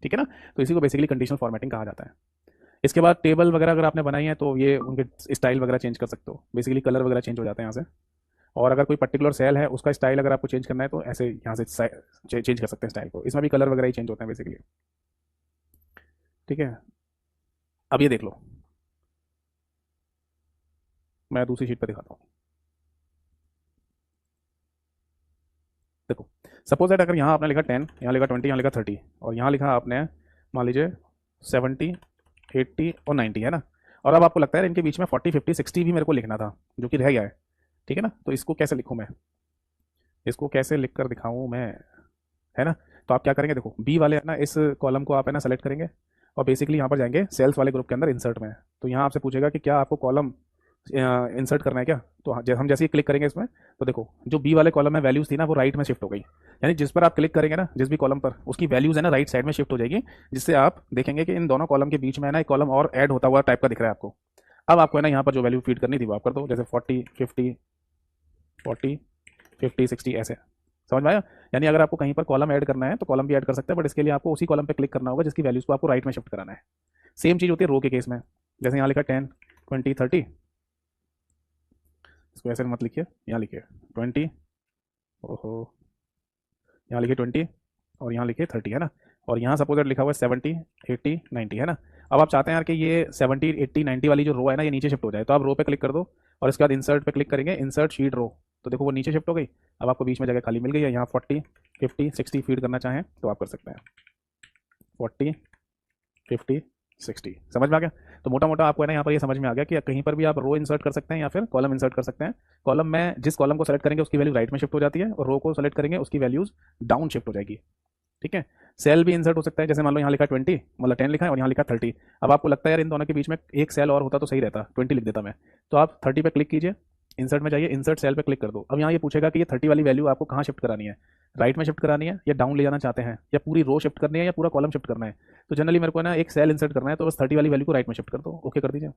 ठीक है ना। तो इसी को बेसिकली कंडीशनल फॉर्मेटिंग कहा जाता है। इसके बाद टेबल वगैरह अगर आपने बनाई है तो ये उनके स्टाइल वगैरह चेंज कर सकते हो, बेसिकली कलर वगैरह चेंज हो जाते हैं यहाँ से। और अगर कोई पर्टिकुलर सेल है उसका स्टाइल अगर आपको चेंज करना है तो ऐसे यहाँ से चेंज कर सकते हैं स्टाइल को। इसमें भी कलर वगैरह ही चेंज होते हैं बेसिकली। ठीक है। अब ये देख लो, मैं दूसरी शीट पर दिखाता हूँ। देखो सपोज दैट अगर यहाँ आपने लिखा 10, यहाँ लिखा 20, यहाँ लिखा 30, और यहाँ लिखा आपने मान लीजिए 70, 80 और 90 है ना। और अब आपको लगता है इनके बीच में 40, 50, 60 भी मेरे को लिखना था जो कि रह गया है। ठीक है ना। तो इसको कैसे लिखूँ मैं, इसको कैसे लिख कर दिखाऊँ मैं, है ना। तो आप क्या करेंगे, देखो बी वाले है ना इस कॉलम को आप है ना सेलेक्ट करेंगे और बेसिकली यहाँ पर जाएंगे सेल्स वाले ग्रुप के अंदर इंसर्ट में। तो यहाँ आपसे पूछेगा कि क्या आपको कॉलम इंसर्ट करना है क्या। तो हम जैसे ही क्लिक करेंगे इसमें तो देखो जो बी वाले कॉलम में वैल्यूज थी ना वो राइट में शिफ्ट हो गई। यानी जिस पर आप क्लिक करेंगे ना जिस भी कॉलम पर उसकी वैल्यूज है ना राइट साइड में शिफ्ट हो जाएगी, जिससे आप देखेंगे कि इन दोनों कॉलम के बीच में है ना एक कॉलम और ऐड होता हुआ टाइप का दिख रहा है आपको। अब आपको है ना यहाँ पर जो वैल्यू फीड करनी थी वो आप कर दो, जैसे 40, 50, 40, 50, 60 ऐसे। समझ में आया। यानी अगर आपको कहीं पर कॉलम ऐड करना है तो कॉलम भी ऐड कर सकते हैं, बट इसके लिए आपको उसी कॉलम पे क्लिक करना होगा जिसकी वैल्यूज को आपको राइट में शिफ्ट कराना है। सेम चीज़ होती है रो के केस में। जैसे यहाँ लिखा 10, 20, 30, इसको ऐसे मत लिखिए, यहाँ लिखिए 20, ओहो, यहाँ लिखिए 20 और यहाँ लिखिए 30 है ना। और यहाँ सपोज लिखा हुआ है 70, 80, 90 है ना। अब आप चाहते हैं यार कि ये 70, 80, 90 वाली जो रो है ना ये नीचे शिफ्ट हो जाए, तो आप रो पे क्लिक कर दो और इसके बाद इंसर्ट पे क्लिक करेंगे, इंसर्ट शीट रो। तो देखो वो नीचे शिफ्ट हो गई। अब आपको बीच में जगह खाली मिल गई है, यहाँ 40, 50, 60 फीड करना चाहें तो आप कर सकते हैं 40, 50, 60। समझ में आ गया। तो मोटा मोटा आपको है ना यहाँ पर ये समझ में आ गया कि कहीं पर भी आप रो इंसर्ट कर सकते हैं या फिर कॉलम इंसर्ट कर सकते हैं। कॉलम में जिस कॉलम को सेलेक्ट करेंगे उसकी वैल्यू राइट में शिफ्ट हो जाती है और रो को सेलेक्ट करेंगे उसकी वैल्यूज डाउन शिफ्ट हो जाएगी। ठीक है। सेल भी इंसर्ट हो सकता है, जैसे मान लो यहाँ लिखा 20, मतलब 10 लिखा है और यहाँ लिखा 30। अब आपको लगता है यार इन दोनों के बीच में एक सेल और होता तो सही रहता, 20 लिख देता मैं। तो आप 30 पे क्लिक कीजिए, इंसर्ट में जाइए, इंसर्ट सेल पे क्लिक कर दो। अब यहाँ ये पूछेगा कि ये 30 वाली वैल्यू आपको कहाँ शिफ्ट करानी है, राइट में शिफ्ट करानी है या डाउन ले जाना चाहते हैं, या पूरी रो शिफ्ट करनी है या पूरा कॉलम शिफ्ट करना है। तो जनरली मेरे को ना एक सेल इंसर्ट करना है तो बस 30 वाली वैल्यू को राइट में शिफ्ट कर दो, ओके कर दीजिए। तो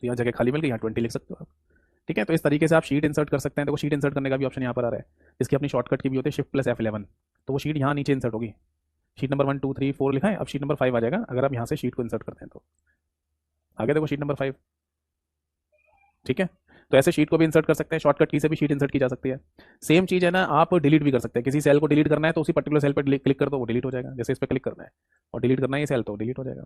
यहाँ जगह खाली मिल गई, यहाँ 20 लिख सकते हो आप। ठीक है। तो इस तरीके से आप शीट इंसर्ट कर सकते हैं। देखो शीट इंसर्ट करने का भी ऑप्शन यहाँ पर आ रहा है, इसकी अपनी शॉर्टकट की भी होती है शिफ्ट प्लस F11। तो वो शीट यहाँ नीचे इंसर्ट होगी, शीट नंबर 1, 2, 3, 4 लिखा है, अब शीट नंबर 5 आ जाएगा अगर आप यहाँ से शीट को इंसर्ट करते हैं तो। आगे देखो शीट नंबर 5। ठीक है। तो ऐसे शीट को भी इंसर्ट कर सकते हैं, शॉर्टकट की से भी शीट इंसर्ट की जा सकती है। सेम चीज़ है ना, आप डिलीट भी कर सकते हैं। किसी सेल को डिलीट करना है तो उसी पर्टिकुलर सेल पर क्लिक कर दो, वो डिलीट हो जाएगा। जैसे इस पर क्लिक करना है और डिलीट करना है ये सेल तो डिलीट हो जाएगा।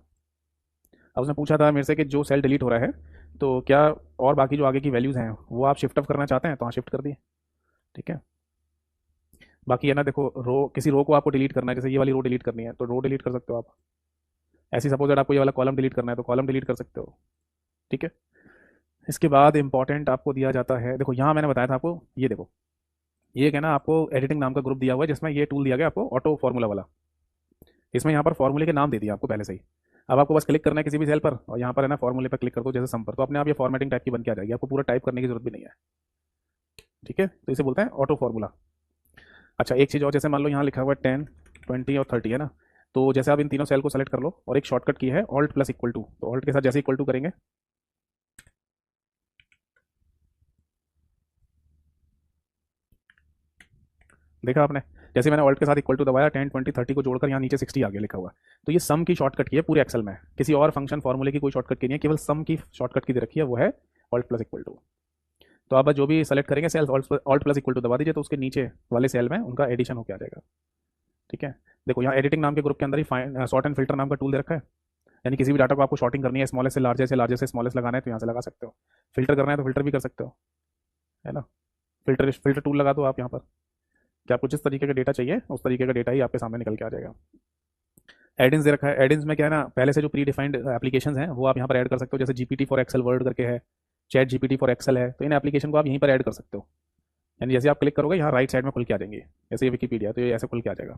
अब उसने पूछा था मेरे से कि जो सेल डिलीट हो रहा है तो क्या और बाकी जो आगे की वैल्यूज़ हैं वो आप शिफ्ट अप करना चाहते हैं, तो हाँ शिफ्ट कर दिए। ठीक है। बाकी है ना देखो रो, किसी रो को आपको डिलीट करना है, जैसे ये वाली रो डिलीट करनी है तो रो डिलीट कर सकते हो आप। ऐसी सपोज आपको ये वाला कॉलम डिलीट करना है तो कॉलम डिलीट कर सकते हो। ठीक है। इसके बाद इंपॉर्टेंट आपको दिया जाता है, देखो यहाँ मैंने बताया था आपको, ये देखो ये एक है ना आपको एडिटिंग नाम का ग्रुप दिया हुआ है जिसमें ये टूल दिया गया आपको ऑटो फार्मूला वाला। इसमें यहाँ पर फॉर्मूले के नाम दे दिया आपको पहले से ही। अब आपको बस क्लिक करना है किसी भी सेल पर और यहाँ पर है ना फॉर्मूले पर क्लिक कर दो, जैसे सम पर, तो अपने आप ये फॉर्मेटिंग टाइप की बन के आ जाएगी, आपको पूरा टाइप करने की जरूरत भी नहीं है। ठीक है। तो इसे बोलते हैं ऑटो फार्मूला। अच्छा एक चीज़ और, जैसे मान लो यहाँ लिखा हुआ है 10, 20 और 30 है ना। तो जैसे आप इन तीनों सेल को सेलेक्ट कर लो और एक शॉर्टकट की है ऑल्ट प्लस इक्वल टू, तो ऑल्ट के साथ जैसे इक्वल टू करेंगे देखा आपने, जैसे मैंने ऑल्ट के साथ इक्वल टू दबाया 10, 20, 30 को जोड़कर यहाँ नीचे 60 आगे लिखा हुआ है। तो ये सम की शॉर्टकट की है पूरे एक्सेल में, किसी और फंक्शन फॉर्मूले की कोई शॉर्टकट की नहीं है, केवल सम की शॉर्टकट की दे रखी है, वो है ऑल्ट प्लस इक्वल टू। तो आप जो भी सेलेक्ट करेंगे cell alt plus equal to दबा दीजिए तो उसके नीचे वाले सेल में उनका एडिशन होकर आ जाएगा। ठीक है। देखो यहाँ एडिटिंग नाम के ग्रुप के अंदर ही फाइन सॉर्ट एंड फिल्टर नाम का टूल दे रखा है। यानी किसी भी डाटा को आपको शॉर्टिंग करनी है, स्मॉलेस्ट से लार्जेस्ट से स्मॉलेस्ट लगाना है तो यहाँ से लगा सकते हो। फिल्टर करना है तो फिल्टर भी कर सकते हो, है ना। फिल्टर फिल्टर टूल लगा दो आप यहाँ पर, कि आपको जिस तरीके का डेटा चाहिए उस तरीके का डेटा ही आपके सामने निकल के आ जाएगा। एडिंग्स दे रखा है। एडिंग्स में क्या है ना, पहले से जो प्री डिफाइंड एप्लीकेशन हैं वो आप यहाँ पर ऐड कर सकते हो। जैसे जीपीटी फॉर एक्सेल वर्ड करके है, चैट जीपीटी फॉर एक्सेल है, तो इन एप्लीकेशन को आप यहीं पर ऐड कर सकते हो। यानी जैसे आप क्लिक करोगे यहाँ राइट साइड में खुल के आ जाएंगे, जैसे ये विकीपीडिया तो ये ऐसे खुल के आ जाएगा।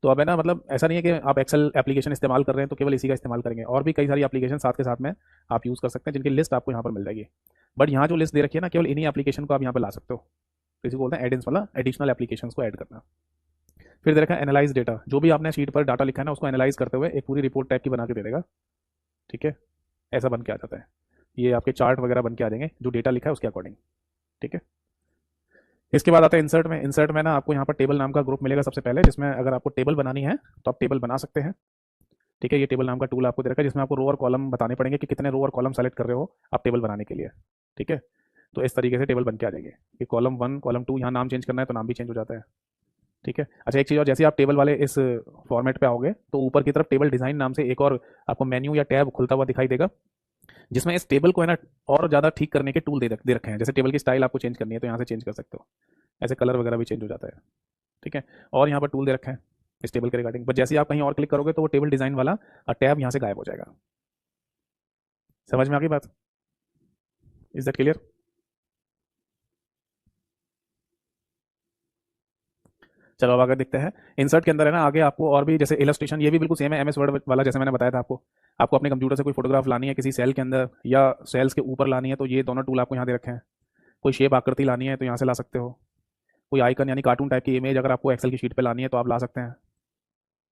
तो अब है ना, मतलब ऐसा नहीं है कि आप एक्सेल एप्लीकेशन इस्तेमाल कर रहे हैं तो केवल इसी का इस्तेमाल करेंगे, और भी कई सारी एप्लीकेशन साथ के साथ में आप यूज़ कर सकते हैं जिनकी लिस्ट आपको यहाँ पर मिल जाएगी। बट यहाँ जो लिस्ट दे रखी है ना, केवल इन्हीं एप्लीकेशन को आप यहाँ पर ला सकते हो। तो इसी को बोलते हैं एडिंग्स वाला, एडिशनल एप्लीकेशन को ऐड करना। फिर दे रखा है एनालाइज डेटा, जो भी आपने शीट पर डाटा लिखा है ना उसको एनालाइज करते हुए एक पूरी रिपोर्ट टाइप की बना के दे देगा। ठीक है, ऐसा बन के आ जाता है। ये आपके चार्ट वगैरह बन के आ जाएंगे जो डेटा लिखा है उसके अकॉर्डिंग। ठीक है, इसके बाद आता है इंसर्ट में। इंसर्ट में ना आपको यहाँ पर टेबल नाम का ग्रुप मिलेगा सबसे पहले, जिसमें अगर आपको टेबल बनानी है तो आप टेबल बना सकते हैं। ठीक है, ये टेबल नाम का टूल आपको दे रखा है जिसमें आपको रो और कॉलम बताने पड़ेंगे कि कितने रो और कॉलम सेलेक्ट कर रहे हो आप टेबल बनाने के लिए। ठीक है, तो इस तरीके से टेबल बन के आ जाएंगे कि कॉलम 1 कॉलम 2, यहाँ नाम चेंज करना है तो नाम भी चेंज हो जाता है। ठीक है, अच्छा एक चीज़ और, जैसे आप टेबल वाले इस फॉर्मेट पे आओगे तो ऊपर की तरफ टेबल डिज़ाइन नाम से एक और आपको मेन्यू या टैब खुलता हुआ दिखाई देगा, जिसमें इस टेबल को है ना और ज़्यादा ठीक करने के टूल दे रखे हैं। जैसे टेबल की स्टाइल आपको चेंज करनी है तो यहाँ से चेंज कर सकते हो, ऐसे कलर वगैरह भी चेंज हो जाता है। ठीक है, और यहाँ पर टूल दे रखे हैं इस टेबल के रिगार्डिंग, बट जैसे ही आप कहीं और क्लिक करोगे तो वो टेबल डिज़ाइन वाला टैब यहाँ से गायब हो जाएगा। समझ में आ गई बात? Is that clear? चलो अब आगे देखते हैं। इंसर्ट के अंदर है ना आगे आपको और भी, जैसे इलस्ट्रेशन, ये भी बिल्कुल सेम है एमएस वर्ड वाला, जैसे मैंने बताया था आपको। आपको अपने कंप्यूटर से कोई फोटोग्राफ लानी है किसी सेल के अंदर या सेल्स के ऊपर लानी है तो ये दोनों टूल आपको यहाँ दे रखे हैं। कोई शेप आकृति लानी है तो यहाँ से ला सकते हो। कोई आइकन यानी कार्टून टाइप की इमेज अगर आपको एक्सेल की शीट पे लानी है तो आप ला सकते हैं।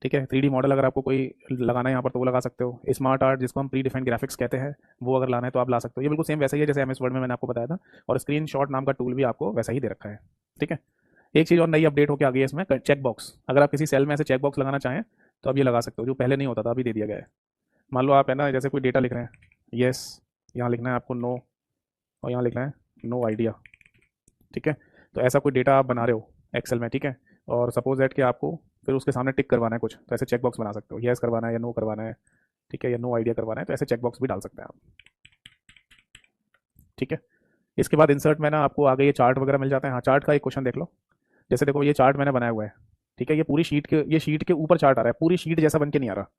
ठीक है, 3D मॉडल अगर आपको कोई लगाना है यहाँ पर तो वो लगा सकते हो। स्मार्ट आर्ट जिसको हम प्री डिफाइंड ग्राफिक्स कहते हैं वो अगर लाना है तो आप ला सकते हो। ये बिल्कुल सेम वैसा ही है जैसे एमएस वर्ड में मैंने आपको बताया था। और स्क्रीन शॉट नाम का टूल भी आपको वैसा ही दे रखा है। ठीक है, एक चीज़ और नई अपडेट होकर आ गई है इसमें, चेक बॉक्स। अगर आप किसी सेल में ऐसे चेक बॉक्स लगाना चाहें तो आप ये लगा सकते हो, जो पहले नहीं होता था अभी दे दिया गया है। मान लो आप है ना जैसे कोई डेटा लिख रहे हैं, येस यहाँ लिखना है आपको नो, और यहाँ लिखना है नो आइडिया। ठीक है, तो ऐसा कोई डेटा आप बना रहे हो एक्सेल में, ठीक है, और सपोज दैट कि आपको फिर उसके सामने टिक करवाना है कुछ, तो ऐसे चेक बॉक्स बना सकते हो, येस करवाना है या नो करवाना है। ठीक है, या नो आइडिया करवाना है, तो ऐसे चेक बॉक्स भी डाल सकते हैं आप। ठीक है, इसके बाद इंसर्ट में ना आपको आगे ये चार्ट वगैरह मिल जाते हैं। हाँ, चार्ट का एक क्वेश्चन देख लो। जैसे देखो ये चार्ट मैंने बनाया हुआ है, ठीक है, ये पूरी शीट के, ये शीट के ऊपर चार्ट आ रहा है, पूरी शीट जैसा बन के नहीं आ रहा।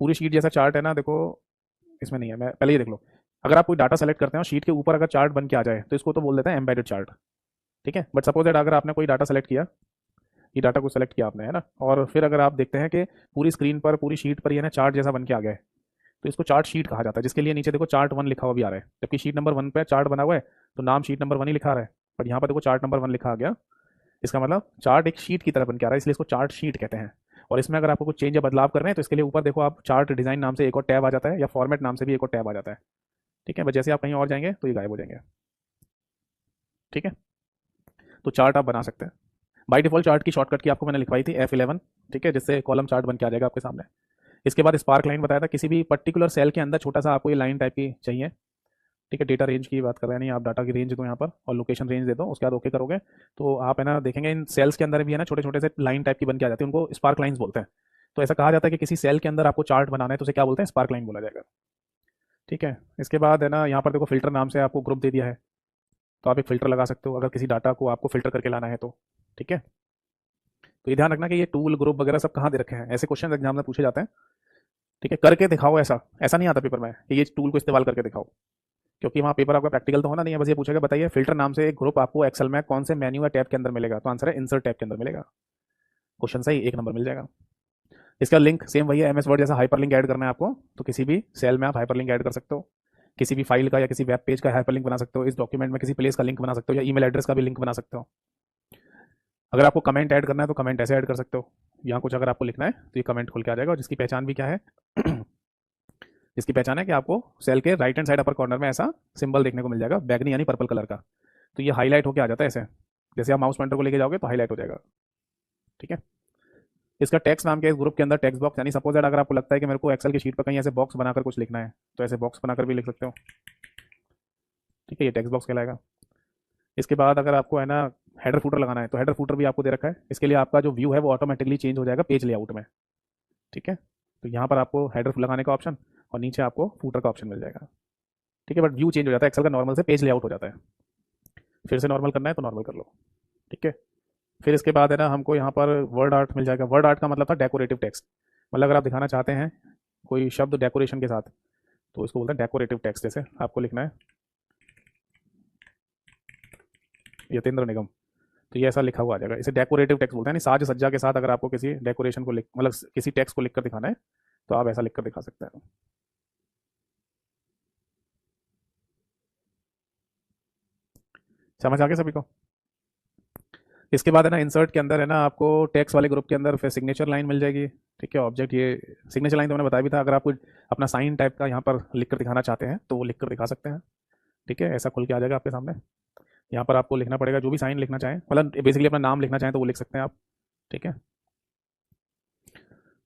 पूरी शीट जैसा चार्ट है ना, देखो इसमें नहीं है, मैं पहले ये देख लो। अगर आप कोई डाटा सेलेक्ट करते हो शीट के ऊपर अगर चार्ट बन के आ जाए तो इसको तो बोल देते हैं एम्बेडेड चार्ट। ठीक है, बट सपोज दैट अगर आपने कोई डाटा सेलेक्ट किया, ये डाटा को सेलेक्ट किया आपने, है ना, और फिर अगर आप देखते हैं कि पूरी स्क्रीन पर पूरी शीट पर ये ना चार्ट जैसा बन के आ गया है, तो इसको चार्ट शीट कहा जाता है, जिसके लिए नीचे देखो चार्ट 1 लिखा हुआ भी आ रहा है। जबकि शीट नंबर 1 पे चार्ट बना हुआ है तो नाम शीट नंबर 1 ही लिखा आ रहा है, बट यहाँ पर देखो चार्ट नंबर 1 लिखा आ गया। इसका मतलब चार्ट एक शीट की तरह बन के आ रहा है, इसलिए इसको चार्ट शीट कहते हैं। और इसमें अगर आपको कुछ चेंज या बदलाव करने हैं तो इसके लिए ऊपर देखो आप चार्ट डिज़ाइन नाम से एक और टैब आ जाता है, या फॉर्मेट नाम से भी एक और टैब आ जाता है। ठीक है, बस जैसे आप कहीं और जाएंगे तो ये गायब हो जाएंगे। ठीक है, तो चार्ट आप बना सकते हैं। बाय डिफॉल्ट चार्ट की शॉर्टकट की आपको मैंने लिखवाई थी F11। ठीक है, जिससे कॉलम चार्ट बन के आ जाएगा आपके सामने। इसके बाद स्पार्क लाइन बताया था, किसी भी पर्टिकुलर सेल के अंदर छोटा सा आपको ये लाइन टाइप की चाहिए। ठीक है, डेटा रेंज की बात कर रहे हैं, नहीं आप डाटा की रेंज दो यहाँ पर और लोकेशन रेंज दे दो, उसके बाद ओके करोगे तो आप है ना देखेंगे इन सेल्स के अंदर भी है ना छोटे छोटे से लाइन टाइप की बन के आ जाती है, उनको स्पार्क लाइन्स बोलते हैं। तो ऐसा कहा जाता है कि किसी सेल के अंदर आपको चार्ट बनाना है तो उसे क्या बोलते हैं, स्पार्क लाइन बोला जाएगा। ठीक है, इसके बाद है ना यहाँ पर देखो फिल्टर नाम से आपको ग्रुप दे दिया है, तो आप एक फिल्टर लगा सकते हो अगर किसी डाटा को आपको फिल्टर करके लाना है तो। ठीक है, तो ये ध्यान रखना कि ये टूल ग्रुप वगैरह सब कहाँ दे रखे हैं, ऐसे क्वेश्चन एग्जाम में पूछे जाते हैं। ठीक है, करके दिखाओ, ऐसा ऐसा नहीं आता पेपर में कि ये टूल को इस्तेमाल करके दिखाओ, क्योंकि वहाँ पेपर आपका प्रैक्टिकल तो होना नहीं है। बस ये पूछेगा बताइए फिल्टर नाम से एक ग्रुप आपको एक्सेल में कौन से मेन्यू या टैब के अंदर मिलेगा, तो आंसर है इंसर्ट टैब के अंदर मिलेगा। क्वेश्चन सही, 1 नंबर मिल जाएगा। इसका लिंक सेम वही है, एमएस वर्ड जैसा हाइपर लिंक ऐड करना है आपको, तो किसी भी सेल में आप हाइपर लिंक ऐड कर सकते हो। किसी भी फाइल का या किसी वेब पेज का हाइपर लिंक बना सकते हो, इस डॉक्यूमेंट में किसी प्लेस का लिंक बना सकते हो, या ईमेल एड्रेस का भी लिंक बना सकते हो। अगर आपको कमेंट ऐड करना है तो कमेंट ऐसे ऐड कर सकते हो, यहाँ कुछ अगर आपको लिखना है तो ये कमेंट खुल के आ जाएगा, और जिसकी पहचान भी क्या है जिसकी पहचान है कि आपको सेल के right hand side upper corner में ऐसा सिंबल देखने को मिल जाएगा, बैगनी यानी पर्पल कलर का, तो ये हाईलाइट होकर आ जाता है ऐसे, जैसे आप माउस पॉइंटर को लेके जाओगे तो हाईलाइट हो जाएगा। ठीक है, इसका टेक्स्ट नाम के इस ग्रुप के अंदर टेक्स्ट बॉक्स, यानी सपोज दैट अगर आपको लगता है कि मेरे को एक्सेल की शीट पर कहीं ऐसे बॉक्स बनाकर कुछ लिखना है तो ऐसे बॉक्स बनाकर भी लिख सकते हो। ठीक है, ये टेक्स्ट बॉक्स कहलाएगा। इसके बाद अगर आपको है ना हेडर फुटर लगाना है तो हेडर फुटर भी आपको दे रखा है। इसके लिए आपका जो व्यू है वो ऑटोमेटिकली चेंज हो जाएगा पेज लेआउट में, ठीक है। तो यहाँ पर आपको हेडर लगाने का ऑप्शन और नीचे आपको फुटर का ऑप्शन मिल जाएगा, ठीक है। बट व्यू चेंज हो जाता है, एक्सेल का नॉर्मल से पेज लेआउट हो जाता है। फिर से नॉर्मल करना है तो नॉर्मल कर लो, ठीक है। फिर इसके बाद है ना हमको यहाँ पर वर्ड आर्ट मिल जाएगा। वर्ड आर्ट का मतलब था डेकोरेटिव टेक्स्ट, मतलब अगर आप दिखाना चाहते हैं कोई शब्द डेकोरेशन के साथ तो इसको बोलते हैं डेकोरेटिव टेक्स्ट। जैसे आपको लिखना है यतेंद्र निगम, तो ये ऐसा लिखा हुआ आ जाएगा, इसे डेकोरेटिव टेक्स्ट बोलते हैं। साज सज्जा के साथ अगर आपको किसी डेकोरेशन को लिख मतलब किसी टेक्स्ट को लिख कर दिखाना है तो आप ऐसा लिख कर दिखा सकते हैं। समझ आ गया सभी को? इसके बाद है ना इंसर्ट के अंदर है ना आपको टेक्स्ट वाले ग्रुप के अंदर फिर सिग्नेचर लाइन मिल जाएगी, ठीक है। ऑब्जेक्ट ये सिग्नेचर लाइन तो मैंने बताया भी था, अगर आपको अपना साइन टाइप का यहाँ पर लिख कर दिखाना चाहते हैं तो वो लिख कर दिखा सकते हैं, ठीक है। ऐसा खुल के आ जाएगा आपके सामने। यहाँ पर आपको लिखना पड़ेगा जो भी साइन लिखना चाहें, मतलब बेसिकली अपना नाम लिखना चाहें तो वो लिख सकते हैं आप, ठीक है।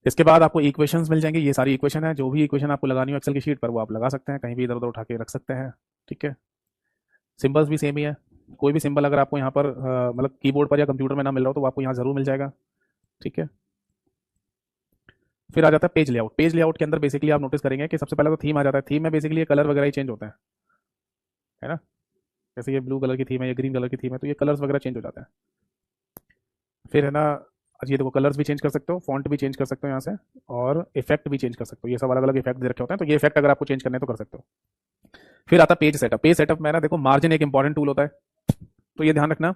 इसके बाद आपको इक्वेशंस मिल जाएंगे, ये सारी इक्वेशन है, जो भी इक्वेशन आपको लगानी हो एक्सेल की शीट पर वो आप लगा सकते हैं, कहीं भी इधर उधर उठा के रख सकते हैं, ठीक है। सिंबल्स भी सेम ही है, कोई भी सिंबल अगर आपको यहाँ पर मतलब कीबोर्ड पर या कंप्यूटर में ना मिल रहा हो तो आपको यहाँ जरूर मिल जाएगा, ठीक है। फिर आ जाता है पेज लेआउट। पेज लेआउट के अंदर बेसिकली आप नोटिस करेंगे कि सबसे पहले तो थीम आ जाता है। थीम में बेसिकली ये कलर वगैरह ही चेंज होते हैं, है ना। जैसे ये ब्लू कलर की थीम है, ये ग्रीन कलर की थीम है, तो ये कलर्स वगैरह चेंज हो जाते हैं। फिर है ना ये देखो कलर्स भी चेंज कर सकते हो, फॉन्ट भी चेंज कर सकते हो यहाँ से, और इफेक्ट भी चेंज कर सकते हो। ये सब अलग अलग इफेक्ट दे रखे होते हैं, तो ये इफेक्ट अगर आपको चेंज करने हैं तो कर सकते हो। फिर आता पेज सेटअप। पेज सेटअप में ना देखो मार्जिन एक इंपॉर्टेंट टूल होता है, तो ये ध्यान रखना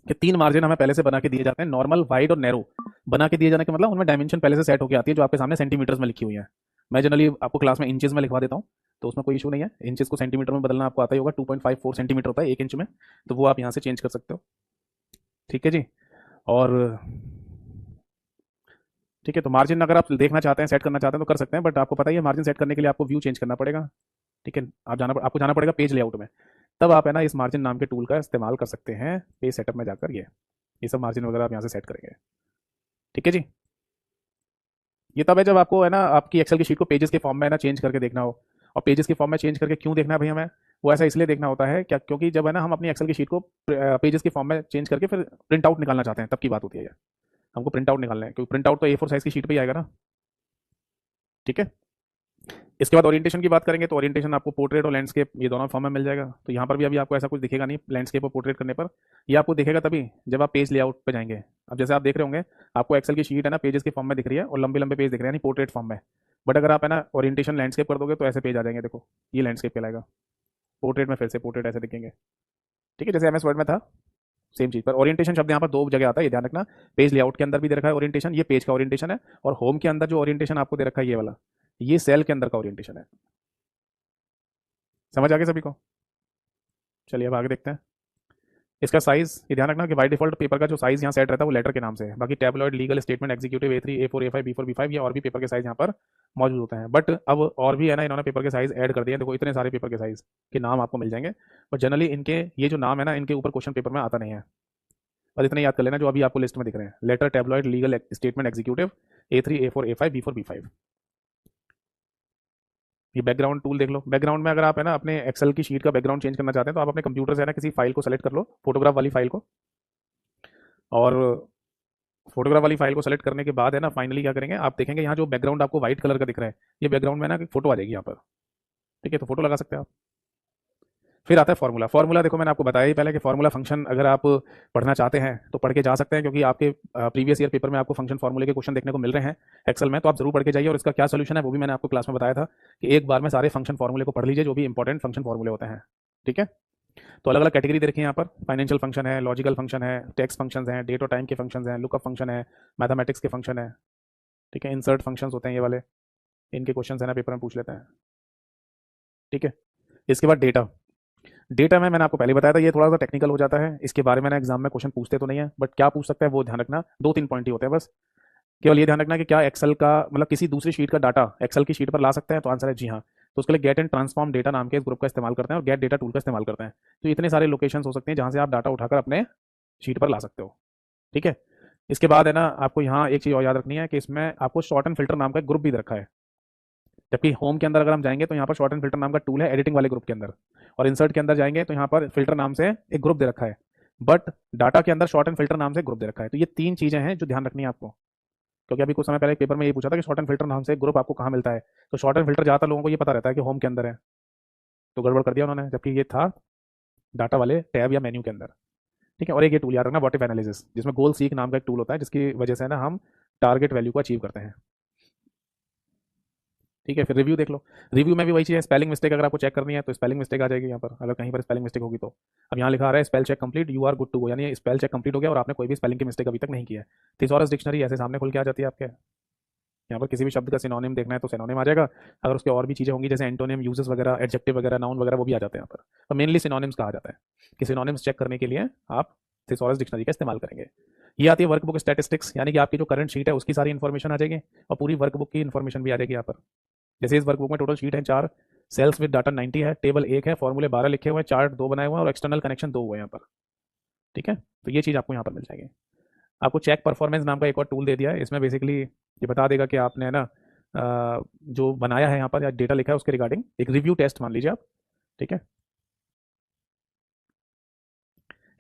कि 3 मार्जिन हमें पहले से बना के दिए जाते हैं, नॉर्मल, वाइड और नैरो। बना के दिए जाने का मतलब उनमें डायमेंशन पहले से सेट होकर आती है, जो आपके सामने सेंटीमीटर्स में लिखी हुई है। मैं जनरली आपको क्लास में इंचेस में लिखवा देता हूँ, तो उसमें कोई इशू नहीं है। इंचेस को सेंटीमीटर में बदलना आपको आता ही होगा, 2.54 सेंटीमीटर होता है 1 इंच में, तो वो आप यहाँ से चेंज कर सकते हो, ठीक है जी। और ठीक है, तो मार्जिन अगर आप देखना चाहते हैं, सेट करना चाहते हैं तो कर सकते हैं, बट आपको पता ही है मार्जिन सेट करने के लिए आपको व्यू चेंज करना पड़ेगा, ठीक है। आपको जाना पड़ेगा पेज लेआउट में, तब आप है ना इस मार्जिन नाम के टूल का इस्तेमाल कर सकते हैं पेज सेटअप में जाकर। ये सब मार्जिन वगैरह आप यहाँ से सेट करेंगे, ठीक है जी। ये तब है जब आपको है ना आपकी एक्सेल की शीट को पेजेस के फॉर्म में है ना चेंज करके देखना हो। और पेजेस के फॉर्म में चेंज करके क्यों देखना है भाई हमें, वो ऐसा इसलिए देखना होता है क्या, क्योंकि जब है ना हम अपनी एक्सेल की शीट को पेजेस के फॉर्म में चेंज करके फिर प्रिंट आउट निकालना चाहते हैं, तब की बात होती है ये। हमको प्रिंट आउट निकालना है, क्योंकि प्रिंट आउट तो A4 साइज की शीट पे ही आएगा ना, ठीक है। इसके बाद ओरिएंटेशन की बात करेंगे, तो ओरिएंटेशन आपको पोर्ट्रेट और लैंडस्केप ये दोनों फॉर्म में मिल जाएगा। तो यहाँ पर भी अभी आपको ऐसा कुछ दिखेगा नहीं लैंडस्केप और पोर्ट्रेट करने पर, ये आपको दिखेगा तभी जब आप पेज लेआउट पे जाएंगे। अब जैसे आप देख रहे होंगे आपको एक्सेल की शीट है ना पेजेस के फॉर्म में दिख रही है और लंबे लंबे पेज दिख रहे हैं पोर्ट्रेट फॉर्म में, बट अगर आप है ना ओरिएंटेशन लैंडस्केप कर दोगे तो ऐसे पेज आ जाएंगे, देखो ये लैंडस्केप कहलाएगा। पोर्ट्रेट में फिर से पोर्ट्रेट ऐसे दिखेंगे, ठीक है, जैसे MS वर्ड में था सेम चीज। पर ओरिएंटेशन शब्द यहाँ पर 2 जगह आता है, ये ध्यान रखना। पेज लेआउट के अंदर भी दे रखा है ओरिएंटेशन, ये पेज का ओरिएंटेशन है, और होम के अंदर जो ओरिएंटेशन आपको दे रखा है ये वाला, ये सेल के अंदर का ओरिएंटेशन है। समझ आ गया सभी को? चलिए अब आगे देखते हैं। इसका साइज ये ध्यान रखना कि बाय डिफॉल्ट पेपर का जो साइज यहाँ सेट रहता है वो लेटर के नाम से है। बाकी tabloid, legal, statement, executive, A3, A4, A5, B4, B5 ये और भी पेपर के साइज यहाँ पर मौजूद होते हैं। बट अब और भी है ना इन्होंने पेपर के साइज ऐड कर दिए हैं, देखो इतने सारे पेपर के साइज के नाम आपको मिल जाएंगे। और जनरली इनके ये जो नाम है ना इनके ऊपर क्वेश्चन पेपर में आता नहीं है, और इतने याद कर लेना जो अभी आपको लिस्ट में दिख रहे हैं: letter, tabloid, legal, statement, executive, A3, A4, A5, B4, B5। ये बैकग्राउंड टूल देख लो। बैकग्राउंड में अगर आप है ना अपने एक्सेल की शीट का बैकग्राउंड चेंज करना चाहते हैं तो आप अपने कंप्यूटर से है ना किसी फाइल को सेलेक्ट कर लो, फोटोग्राफ वाली फाइल को, और फोटोग्राफ वाली फाइल को सेलेक्ट करने के बाद है ना फाइनली क्या करेंगे, आप देखेंगे यहाँ जो बैकग्राउंड आपको व्हाइट कलर का दिख रहा है, ये बैकग्राउंड में ना एक फोटो आ जाएगी यहाँ पर, ठीक है, तो फोटो लगा सकते हैं आप। फिर आता है फॉर्मूला। फॉर्मूला देखो मैंने आपको बताया ही पहले कि फॉर्मूला फंक्शन अगर आप पढ़ना चाहते हैं तो पढ़ के जा सकते हैं, क्योंकि आपके प्रीवियस ईयर पेपर में आपको फंक्शन फॉर्मूले के क्वेश्चन देखने को मिल रहे हैं एक्सेल में, तो आप जरूर पढ़ के जाइए। और इसका क्या सोल्यूशन है वो भी मैंने आपको क्लास में बताया था कि एक बार में सारे फंक्शन फॉर्मूले को पढ़ लीजिए जो भी इंपॉर्टेंट फंक्शन फॉर्मूले होते हैं, ठीक है। तो अलग अलग कैटेगरी दे रखी है यहाँ पर, फाइनेंशियल फंक्शन है, लॉजिकल फंक्शन है, टेक्स्ट फंक्शन है, डेट और टाइम के फंक्शन हैं, लुकअप फंक्शन है, मैथमेटिक्स के फंक्शन है, ठीक है, इंसर्ट फंक्शन होते हैं ये वाले, इनके क्वेश्चन है ना पेपर में पूछ लेते हैं, ठीक है। इसके बाद डेटा। डेटा में मैंने आपको पहले बताया था ये थोड़ा सा टेक्निकल हो जाता है, इसके बारे में ना एग्जाम में क्वेश्चन पूछते तो नहीं है, बट क्या पूछ सकता है वो ध्यान रखना। 2-3 पॉइंट ही होते हैं बस, केवल ये ध्यान रखना कि क्या एक्सेल का मतलब किसी दूसरी शीट का डाटा एक्सेल की शीट पर ला सकते हैं, तो आंसर है जी हाँ। तो उसके लिए गेट एंड ट्रांसफॉर्म डेटा नाम के इस ग्रुप का इस्तेमाल करते हैं और गेट डेटा टूल का इस्तेमाल करते हैं। तो इतने सारे लोकेशन हो सकते हैं जहां से आप डाटा उठाकर अपने शीट पर ला सकते हो, ठीक है। इसके बाद है ना आपको यहाँ एक चीज़ और याद रखनी है कि इसमें आपको शॉर्ट एंड फिल्टर नाम का एक ग्रुप भी दे रखा है। जबकि होम के अंदर अगर हम जाएंगे तो यहाँ पर शॉर्ट एंड फिल्टर नाम का टूल है एडिटिंग वाले ग्रुप के अंदर, और इंसर्ट के अंदर जाएंगे तो यहाँ पर फिल्टर नाम से एक ग्रुप दे रखा है। बट डाटा के अंदर शॉर्ट एंड फिल्टर नाम से ग्रुप दे रखा है। तो ये 3 चीज़ें हैं जो ध्यान रखनी है आपको, क्योंकि अभी कुछ समय पहले एक पेपर में ये पूछा था कि शॉर्ट एंड फिल्टर नाम से ग्रुप आपको कहाँ मिलता है। तो शॉर्ट एंड फिल्टर ज़्यादातर लोगों को ये पता रहता है कि होम के अंदर है, तो गड़बड़ कर दिया उन्होंने, जबकि ये था डाटा वाले टैब या मेन्यू के अंदर। ठीक है, और एक ये टूल याद रखना, व्हाट इफ एनालिसिस, जिसमें गोल सीक नाम का एक टूल होता है, जिसकी वजह से ना हम टारगेट वैल्यू को अचीव करते हैं। ठीक है, फिर रिव्यू देख लो। रिव्यू में भी वही चीज़ है, स्पेलिंग मिस्टेक अगर आपको चेक करनी है तो स्पेलिंग मिस्टेक आ जाएगी यहाँ पर, अगर कहीं पर स्पेलिंग मिस्टेक होगी तो। अब यहाँ लिखा आ रहा है spell check complete, you are good to go, यानी स्पेल चेक कंप्लीट हो गया और आपने कोई भी स्पेलिंग की मिस्टेक अभी तक नहीं किया है। थिसॉरस डिक्शनरी ऐसे सामने खुल के आ जाती है आपके। यहाँ पर किसी भी शब्द का सिनोनिम देखना है तो सिनोनिम आ जाएगा, अगर उसके और भी चीज़ें होंगी जैसे एंटोनिम, यूजेस वगैरह, एडजेक्टिव वगैरह, नाउन वगैरह, वो भी आ जाते हैं यहाँ पर। तो मेनली सिनोनिम्स कहा जाता है कि सिनोनिम्स चेक करने के लिए आप थिसॉरस डिक्शनरी का इस्तेमाल करेंगे। ये आती है वर्कबुक स्टैटिस्टिक्स, यानी कि आपकी जो करंट शीट है उसकी सारी इन्फॉर्मेशन आ जाएगी और पूरी वर्कबुक की इन्फॉर्मेशन भी आ जाएगी यहाँ पर। जैसे इस वर्कबुक में टोटल शीट है 4, सेल्स विद डाटा 90 है, टेबल 1 है, फॉर्मूले 12 लिखे हुए हैं, चार्ट 2 बनाए हुए हैं और एक्सटर्नल कनेक्शन 2 हुए हैं यहाँ पर। ठीक है, तो ये चीज़ आपको यहाँ पर मिल जाएगी। आपको चेक परफॉर्मेंस नाम का एक और टूल दे दिया है, इसमें बेसिकली ये बता देगा कि आपने है ना जो बनाया है यहाँ पर या डेटा लिखा है उसके रिगार्डिंग एक रिव्यू टेस्ट मान लीजिए आप। ठीक है,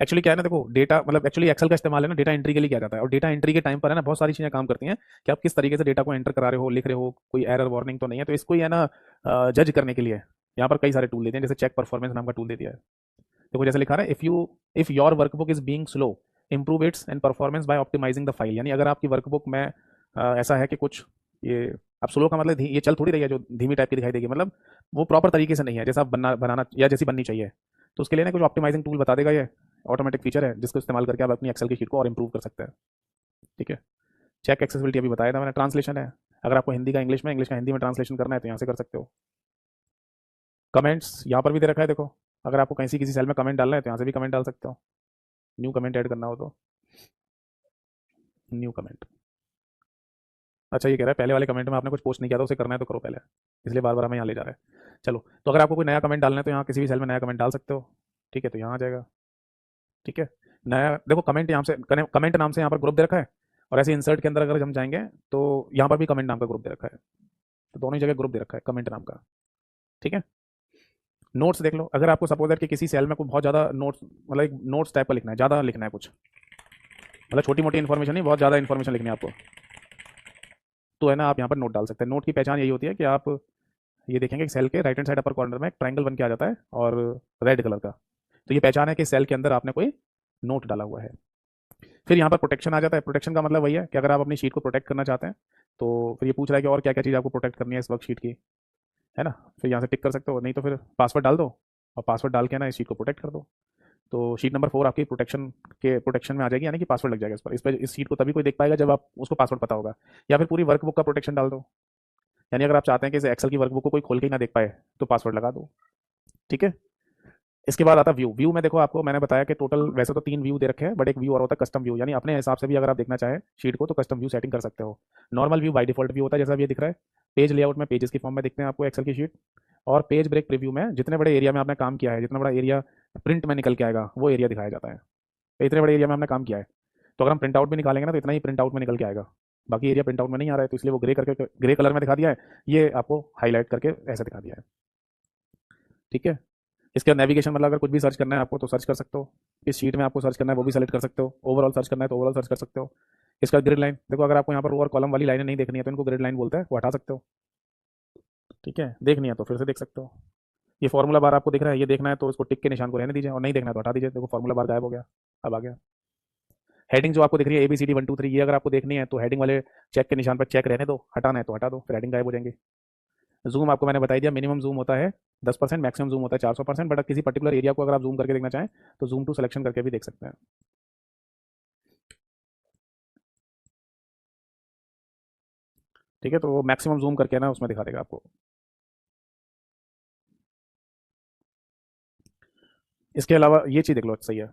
एक्चुअली क्या है ना, देखो डेटा मतलब एक्चुअली एक्सेल का इस्तेमाल है ना डेटा एंट्री के लिए किया जाता है, और डेटा एंट्री के टाइम पर है ना बहुत सारी चीज़ें काम करती हैं कि आप किस तरीके से डेटा को एंटर करा रहे हो, लिख रहे हो, कोई एरर वार्निंग तो नहीं है। तो इसको ही है ना जज करने के लिए यहाँ पर कई सारे टूल देते हैं, जैसे चेक परफॉर्मेंस नाम का टूल दे दिया है। देखो जैसे लिखा है, if your workbook is being slow, improve its and performance by optimizing the file, यानी अगर आपकी वर्कबुक में ऐसा है कि कुछ ये, अब स्लो का मतलब ये चल थोड़ी रही है जो धीमी टाइप की दिखाई देगी, मतलब वो प्रॉपर तरीके से नहीं है जैसा बनाना या जैसी बननी चाहिए। तो उसके लिए ना कुछ ऑप्टिमाइजिंग टूल बता देगा, ये ऑटोमेटिक फीचर है जिसको इस्तेमाल करके आप अपनी एक्सेल की शीट को और इंप्रूव कर सकते हैं। ठीक है, चेक एक्सेसिबिलिटी अभी बताया था मैंने, ट्रांसलेशन है, अगर आपको हिंदी का इंग्लिश में, इंग्लिश का हिंदी में ट्रांसलेशन करना है तो यहाँ से कर सकते हो। कमेंट्स यहाँ पर भी दे रखा है, देखो अगर आपको कहीं से किसी सेल में कमेंट डालना है तो यहाँ से भी कमेंट डाल सकते हो, न्यू कमेंट ऐड करना हो तो न्यू कमेंट। अच्छा ये कह रहा है पहले वाले कमेंट में आपने कुछ पोस्ट नहीं किया था, उसे करना है तो करो पहले, इसलिए बार बार हमें यहाँ ले जा रहा है। चलो, तो अगर आपको कोई नया कमेंट डालना है तो यहाँ किसी भी सेल में नया कमेंट डाल सकते हो। ठीक है, तो यहाँ आ जाएगा। ठीक है, नया देखो कमेंट यहाँ से, कमेंट नाम से यहाँ पर ग्रुप दे रखा है, और ऐसे इंसर्ट के अंदर अगर हम जाएंगे तो यहाँ पर भी कमेंट नाम का ग्रुप दे रखा है, तो दोनों ही जगह ग्रुप दे रखा है कमेंट नाम का। ठीक है, नोट्स देख लो, अगर आपको सपोज है कि किसी सेल में कोई बहुत ज़्यादा नोट्स, मतलब एक नोट्स टाइप का लिखना है, ज़्यादा लिखना है कुछ, मतलब छोटी मोटी इन्फॉर्मेशन नहीं, बहुत ज़्यादा इन्फॉर्मेशन लिखनी है आपको, तो है ना आप यहाँ पर नोट डाल सकते हैं। नोट की पहचान यही होती है कि आप ये देखेंगे कि सेल के right hand side upper corner में एक ट्रायंगल बन के आ जाता है और रेड कलर का, तो ये पहचान है कि सेल के अंदर आपने कोई नोट डाला हुआ है। फिर यहाँ पर प्रोटेक्शन आ जाता है। प्रोटेक्शन का मतलब वही है कि अगर आप अपनी शीट को प्रोटेक्ट करना चाहते हैं तो फिर ये पूछ रहा है कि और क्या क्या चीज़ आपको प्रोटेक्ट करनी है इस वर्कशीट की, है ना, फिर यहाँ से टिक कर सकते हो, नहीं तो फिर पासवर्ड डाल दो और पासवर्ड डाल के ना इस शीट को प्रोटेक्ट कर दो। तो शीट नंबर 4 आपकी प्रोटेक्शन में आ जाएगी, यानी कि पासवर्ड लग जाएगा इस पर इस शीट को तभी कोई देख पाएगा जब आप उसको पासवर्ड पता होगा। या फिर पूरी वर्कबुक का प्रोटेक्शन डाल दो, यानी अगर आप चाहते हैं कि इस एक्सेल की वर्कबुक को कोई खोल के ही ना देख पाए तो पासवर्ड लगा दो। ठीक है, इसके बाद आता व्यू। व्यू में देखो आपको मैंने बताया कि टोटल वैसे तो 3 व्यू दे रखे हैं, बट एक व्यू और होता है कस्टम व्यू, यानी अपने हिसाब से भी अगर आप देखना चाहें शीट को तो कस्टम व्यू सेटिंग कर सकते हो। Normal view by default view होता है जैसा भी ये दिख रहा है, पेज लेआउट में पेजेस की फॉर्म में दिखते हैं आपको एक्सेल की शीट, और पेज ब्रेक प्रीव्यू में जितने बड़े एरिया में आपने काम किया है, जितना बड़ा एरिया प्रिंट में निकल के आएगा वो एरिया दिखाया जाता है। तो इतने बड़े एरिया में हमने काम किया है, तो अगर हम प्रिंट आउट भी निकालेंगे ना तो इतना ही प्रिंट आउट में निकल के आएगा, बाकी एरिया प्रिंट आउट में नहीं आ रहा है, तो इसलिए वो ग्रे कलर में दिखा दिया है, ये आपको हाईलाइट करके ऐसा दिखा दिया है। ठीक है, इसके बाद नेविगेशन, मतलब अगर कुछ भी सर्च करना है आपको तो सर्च कर सकते हो, इस शीट में आपको सर्च करना है वो भी सेलेक्ट कर सकते हो, ओवरऑल सर्च करना है तो ओवरऑल सर्च कर सकते हो। इसका ग्रिड लाइन देखो, अगर आपको यहाँ पर रो और कॉलम वाली लाइनें नहीं देखनी है तो इनको ग्रिड लाइन बोलते हैं, वो हटा सकते हो। ठीक है, देखनी है तो फिर से देख सकते हो। ये फॉर्मूला बार आपको दिख रहा है, ये देखना है तो इसको टिक के निशान को रहने दीजिए, और नहीं देखना है तो हटा दीजिए, देखो फॉर्मूला बार गायब हो गया, अब आ गया। हेडिंग जो आपको दिख रही है ABCD 1 2 3, ये अगर आपको देखनी है तो हेडिंग वाले चेक के निशान पर चेक रहने दो, हटाना है तो हटा दो, फिर हेडिंग गायब हो जाएंगे। जूम आपको मैंने बताई दिया, मिनिमम जूम होता है 10%, मैक्सिमम जूम होता है 400%, बट किसी पर्टिकुलर एरिया को अगर आप जूम करके देखना चाहें तो जूम टू सिलेक्शन करके भी देख सकते हैं। ठीक है, तो वो मैक्सिमम जूम करके ना उसमें दिखा देगा आपको। इसके अलावा ये चीज़ देख लो, सही है,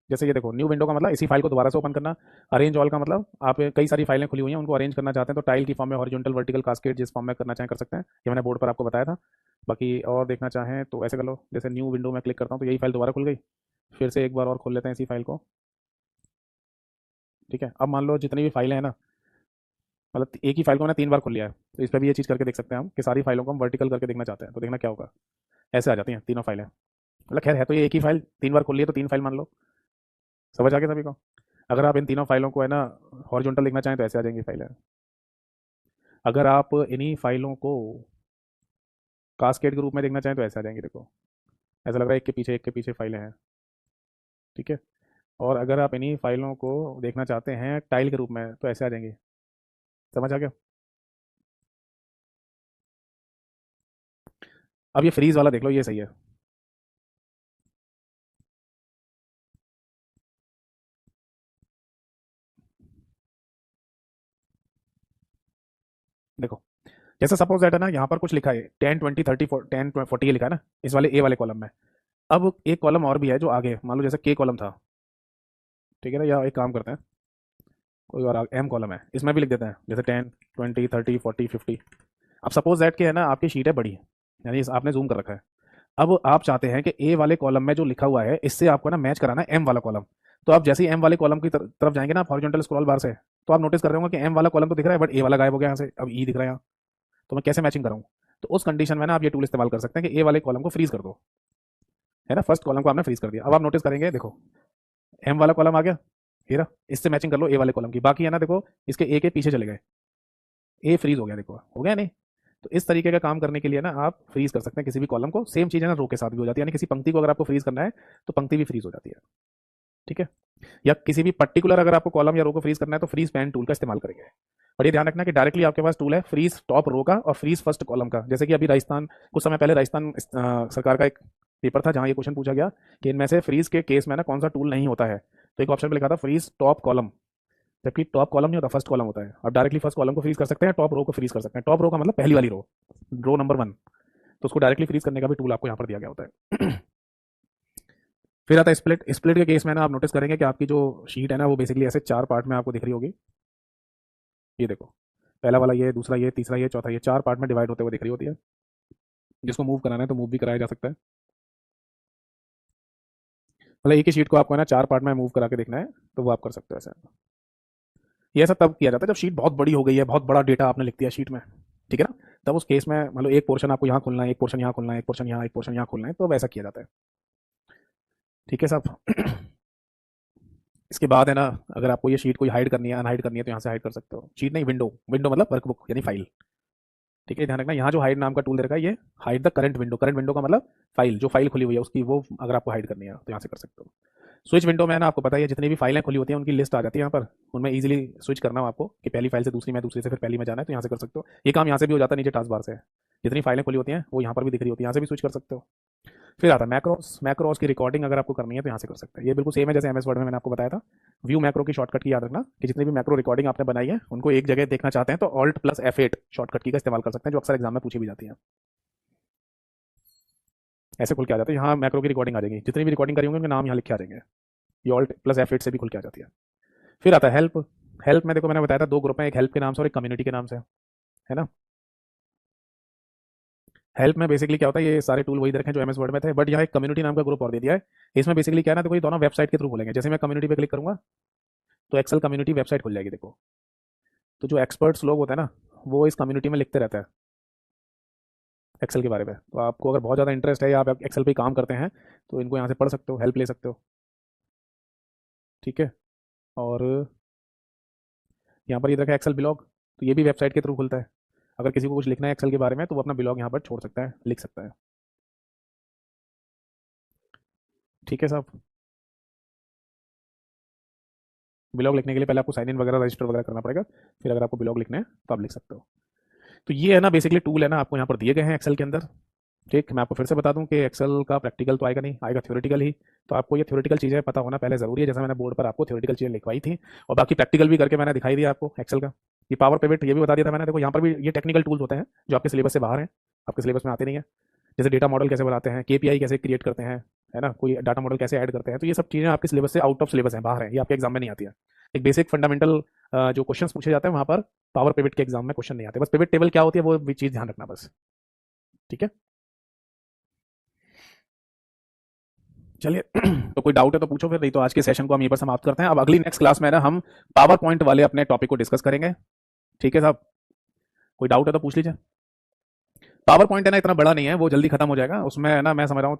जैसे ये देखो न्यू विंडो का मतलब इसी फाइल को दोबारा से ओपन करना, अरेंज ऑल का मतलब आप कई सारी फाइलें खुली हुई हैं उनको अरेंज करना चाहते हैं तो टाइल की फॉर्म में, हॉरिजॉन्टल वर्टिकल कास्केड जिस फॉर्म में करना चाहें कर सकते हैं, ये मैंने बोर्ड पर आपको बताया था। बाकी और देखना चाहें तो ऐसे कर लो, जैसे न्यू विंडो में क्लिक करता हूँ तो यही फाइल दोबारा खुल गई, फिर से एक बार और खोल लेते हैं इसी फाइल को। ठीक है, अब मान लो जितनी भी फाइलें हैं ना, मतलब एक ही फाइल को मैंने 3 बार खोल लिया है, तो इस पर भी ये चीज़ करके देख सकते हैं हम कि सारी फाइलों को हम वर्टिकल करके देखना चाहते हैं, तो देखना क्या होगा, ऐसे आ जाती हैं तीनों फाइलें, मतलब खैर है तो ये एक ही फाइल, 3 बार खोल लिया तो 3 फाइल मान लो, समझ आ गया सभी को? अगर आप इन तीनों फाइलों को है ना हॉरिजॉन्टल लिखना चाहें तो ऐसे आ जाएंगी फाइलें। अगर आप इन्हीं फाइलों को कास्केड के रूप में देखना चाहें तो ऐसे आ जाएंगे, देखो ऐसा लग रहा है एक के पीछे फाइलें हैं, ठीक है। और अगर आप इन्हीं फाइलों को देखना चाहते हैं टाइल के रूप में तो ऐसे आ जाएंगे। समझ आ गया? अब ये फ्रीज वाला देख लो, ये सही है। देखो जैसे सपोज दैट है ना, यहाँ पर कुछ लिखा है 10 20 30 10 40 लिखा है ना इस वाले ए वाले कॉलम में। अब एक कॉलम और भी है जो आगे, मान लो जैसे के कॉलम था, ठीक है ना, या एक काम करते हैं, कोई और एम कॉलम है, इसमें भी लिख देते हैं जैसे 10 20 30 40 50। अब सपोज दैट के है ना आपकी शीट है बड़ी, यानी आपने जूम कर रखा है। अब आप चाहते हैं कि ए वाले कॉलम में जो लिखा हुआ है इससे आपको ना मैच कराना है एम वाला कॉलम। तो आप जैसे ही एम वाले कॉलम की तरफ जाएंगे ना हॉरिजॉन्टल स्क्रॉल बार से, तो आप नोटिस कर रहे होंगे कि एम वाला कॉलम तो दिख रहा है बट ए वाला गायब हो गया यहाँ से, अब ई दिख रहा है यहाँ। तो मैं कैसे मैचिंग करूँ? तो उस कंडीशन में ना आप ये टूल इस्तेमाल कर सकते हैं कि ए वाले कॉलम को फ्रीज कर दो, है ना, फर्स्ट कॉलम को आपने फ्रीज कर दिया। अब आप नोटिस करेंगे, देखो एम वाला कॉलम आ गया, हीरा, इससे मैचिंग कर लो ए वाले कॉलम की, बाकी है ना देखो इसके ए के पीछे चले गए, ए फ्रीज हो गया, देखो हो गया नहीं? तो इस तरीके का काम करने के लिए ना आप फ्रीज कर सकते हैं किसी भी कॉलम को। सेम चीज़ है ना रो के साथ भी हो जाती है, यानी किसी पंक्ति को अगर आपको फ्रीज करना है तो पंक्ति भी फ्रीज हो जाती है, ठीक है। या किसी भी पर्टिकुलर अगर आपको कॉलम या रो को फ्रीज करना है तो फ्रीज पैन टूल का इस्तेमाल करेंगे। और ये ध्यान रखना कि डायरेक्टली आपके पास टूल है फ्रीज टॉप रो का और फ्रीज फर्स्ट कॉलम का। जैसे कि अभी राजस्थान, कुछ समय पहले राजस्थान सरकार का एक पेपर था जहां ये क्वेश्चन पूछा गया कि इनमें से फ्रीज के केस में ना कौन सा टूल नहीं होता है, तो एक ऑप्शन पे लिखा था फ्रीज टॉप कॉलम, जबकि टॉप कॉलम नहीं होता, फर्स्ट कॉलम होता है। आप डायरेक्टली फर्स्ट कॉलम को फ्रीज कर सकते हैं, टॉप रो को फ्रीज कर सकते हैं। टॉप रो का मतलब पहली वाली रो नंबर 1, तो उसको डायरेक्टली फ्रीज करने का भी टूल आपको यहाँ पर दिया गया होता है। फिर आता है स्प्लिट। स्प्लिट के केस में ना आप नोटिस करेंगे कि आपकी जो शीट है ना वो बेसिकली ऐसे 4 पार्ट में आपको दिख रही होगी। ये देखो पहला वाला ये, दूसरा ये, तीसरा ये, चौथा ये, 4 पार्ट में डिवाइड होते हुए दिख रही होती है। जिसको मूव कराना है तो मूव भी कराया जा सकता है, मतलब एक ही शीट को आपको है ना 4 पार्ट में मूव करा के देखना है तो वो आप कर सकते हो ऐसा। ये ऐसा तब किया जाता है जब शीट बहुत बड़ी हो गई है, बहुत बड़ा डेटा आपने लिख दिया शीट में, ठीक है ना, तब उस केस में मतलब एक पोर्शन आपको यहाँ खोलना है, एक पोर्शन यहाँ खोलना है, एक पोर्शन यहाँ, एक पोर्शन यहाँ खोलना है, तो वैसा किया जाता है, ठीक है साहब। इसके बाद है ना, अगर आपको ये शीट कोई हाइड करनी है, अनहाइड करनी है, तो यहाँ से हाइड कर सकते हो। शीट नहीं, विंडो, विंडो मतलब वर्कबुक यानी फाइल, ठीक है। ध्यान रखना यहाँ जो हाइड नाम का टूल दे रखा है ये hide the current window, current window का मतलब फाइल, जो फाइल खुली हुई है उसकी, वो अगर आपको हाइड करनी है तो यहाँ से कर सकते हो। स्विच विंडो में है ना आपको पता है जितनी भी फाइलें खुली होती हैं उनकी लिस्ट आ जाती है यहाँ पर, उनमें इजीली स्विच करना हो आपको कि पहली फाइल से दूसरी में, दूसरी से फिर पहली में जाना है तो यहाँ से कर सकते हो। ये काम यहाँ से भी हो जाता है, नीचे टास्क बार से जितनी फाइलें खुली होती हैं वो यहाँ पर भी दिख रही होती है, यहाँ से भी स्विच कर सकते हो। फिर आता है मैक्रोस। मैक्रोस की रिकॉर्डिंग अगर आपको करनी है तो यहाँ से कर सकते हैं। ये बिल्कुल सेम है जैसे एमएस वर्ड में मैंने आपको बताया था। व्यू मैक्रो की शॉर्टकट की याद रखना कि जितनी भी मैक्रो रिकॉर्डिंग आपने बनाई है उनको एक जगह देखना चाहते हैं तो Alt+F8 शॉर्टकट की का इस्तेमाल कर सकते हैं, जो अक्सर एग्जाम में पूछी भी जाती है। ऐसे खुल के आ जाते हैं, यहाँ मैक्रो की रिकॉर्डिंग आ जाएगी, जितनी भी रिकॉर्डिंग करी होंगे उनके नाम यहाँ लिखे आ जाएंगे। ये Alt+F8 से भी खुल के आ जाती है। फिर आता है हेल्प। हेल्प में देखो मैंने बताया था 2 ग्रुप हैं, एक हेल्प के नाम से और एक कम्युनिटी के नाम से, है ना। हेल्प में बेसिकली क्या होता है, ये सारे टूल वही रखे हैं जो एमएस वर्ड में थे, बट यहाँ एक कम्युनिटी नाम का ग्रुप और दे दिया है। इसमें बेसिकली क्या है ना, देखो ये दोनों वेबसाइट के थ्रू खुलेंगे। जैसे मैं कम्युनिटी पे क्लिक करूंगा तो एक्सेल कम्युनिटी वेबसाइट खुल जाएगी, देखो। तो जो एक्सपर्ट्स लोग होते हैं ना वो इस कम्युनिटी में लिखते रहते हैं एक्सेल के बारे में, तो आपको अगर बहुत ज़्यादा इंटरेस्ट है या आप एक्सेल पे काम करते हैं तो इनको यहाँ से पढ़ सकते हो, हेल्प ले सकते हो, ठीक है। और यहाँ पर ये रखा है एक्सेल ब्लॉग, तो ये भी वेबसाइट के थ्रू खुलता है। अगर किसी को कुछ लिखना है एक्सेल के बारे में तो वो अपना ब्लॉग यहाँ पर छोड़ सकता है, लिख सकता है, ठीक है साहब। ब्लॉग लिखने के लिए पहले आपको साइन इन वगैरह रजिस्टर वगैरह करना पड़ेगा, फिर अगर आपको ब्लॉग लिखना है तो आप लिख सकते हो। तो ये है ना बेसिकली टूल है ना आपको यहाँ पर दिए गए हैं एक्सेल के अंदर, ठीक। मैं आपको फिर से बता दूं कि एक्सेल का प्रैक्टिकल तो आएगा नहीं, आएगा थ्योरेटिकल ही। तो आपको ये थ्योरेटिकल चीज़ें पता होना पहले ज़रूरी है, जैसे मैंने बोर्ड पर आपको थ्योरेटिकल चीज़ें लिखवाई थी और बाकी प्रैक्टिकल भी करके मैंने दिखाई दिया आपको एक्सेल का। ये पावर पिवट ये भी बता दिया था मैंने, देखो यहाँ पर भी ये टेक्निकल टूल्स होते हैं जो आपके सिलेबस से बाहर हैं, आपके सिलेबस में आते नहीं है। जैसे डेटा मॉडल कैसे बनाते हैं, केपीआई कैसे क्रिएट करते हैं, है ना, कोई डाटा मॉडल कैसे ऐड करते हैं, तो ये सब चीज़ें आपके सिलेबस से आउट ऑफ सिलेबस हैं, बाहर हैं, ये आपके एग्जाम में नहीं आती है। एक बेसिक फंडामेंटल जो क्वेश्चन पूछे जाते हैं वहाँ पर पावर पिवट के एग्जाम में क्वेश्चन नहीं आते, बस पिवट टेबल क्या होती है वो भी चीज़ ध्यान रखना बस, ठीक है। चलिए तो कोई डाउट है तो पूछो, फिर नहीं तो आज के सेशन को हम यहीं पर समाप्त करते हैं। अब अगली नेक्स्ट क्लास में ना हम पावर पॉइंट वाले अपने टॉपिक को डिस्कस करेंगे, ठीक है साहब। कोई डाउट है तो पूछ लीजिए। पावर पॉइंट है ना इतना बड़ा नहीं है, वो जल्दी खत्म हो जाएगा, उसमें है ना मैं समझ रहा हूँ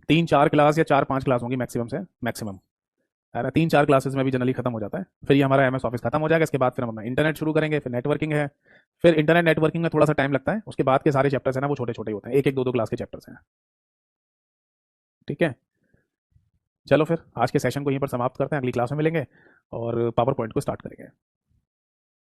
3 4 क्लास या 4 5 क्लास होंगी मैक्सिमम से मैक्सिमम, अरे 3-4 क्लासेस में भी जनरली खत्म हो जाता है। फिर ये हमारा एमएस ऑफिस खत्म हो जाएगा। इसके बाद फिर हम अपना इंटरनेट शुरू करेंगे, फिर नेटवर्किंग है। फिर इंटरनेट नेटवर्किंग में थोड़ा सा टाइम लगता है, उसके बाद के सारे चैप्टर्स हैं ना वो छोटे छोटे होते हैं, एक एक दो दो क्लास के चैप्टर्स हैं। ठीक है, चलो फिर आज के सेशन को यहीं पर समाप्त करते हैं, अगली क्लास में मिलेंगे और पावर पॉइंट को स्टार्ट करेंगे।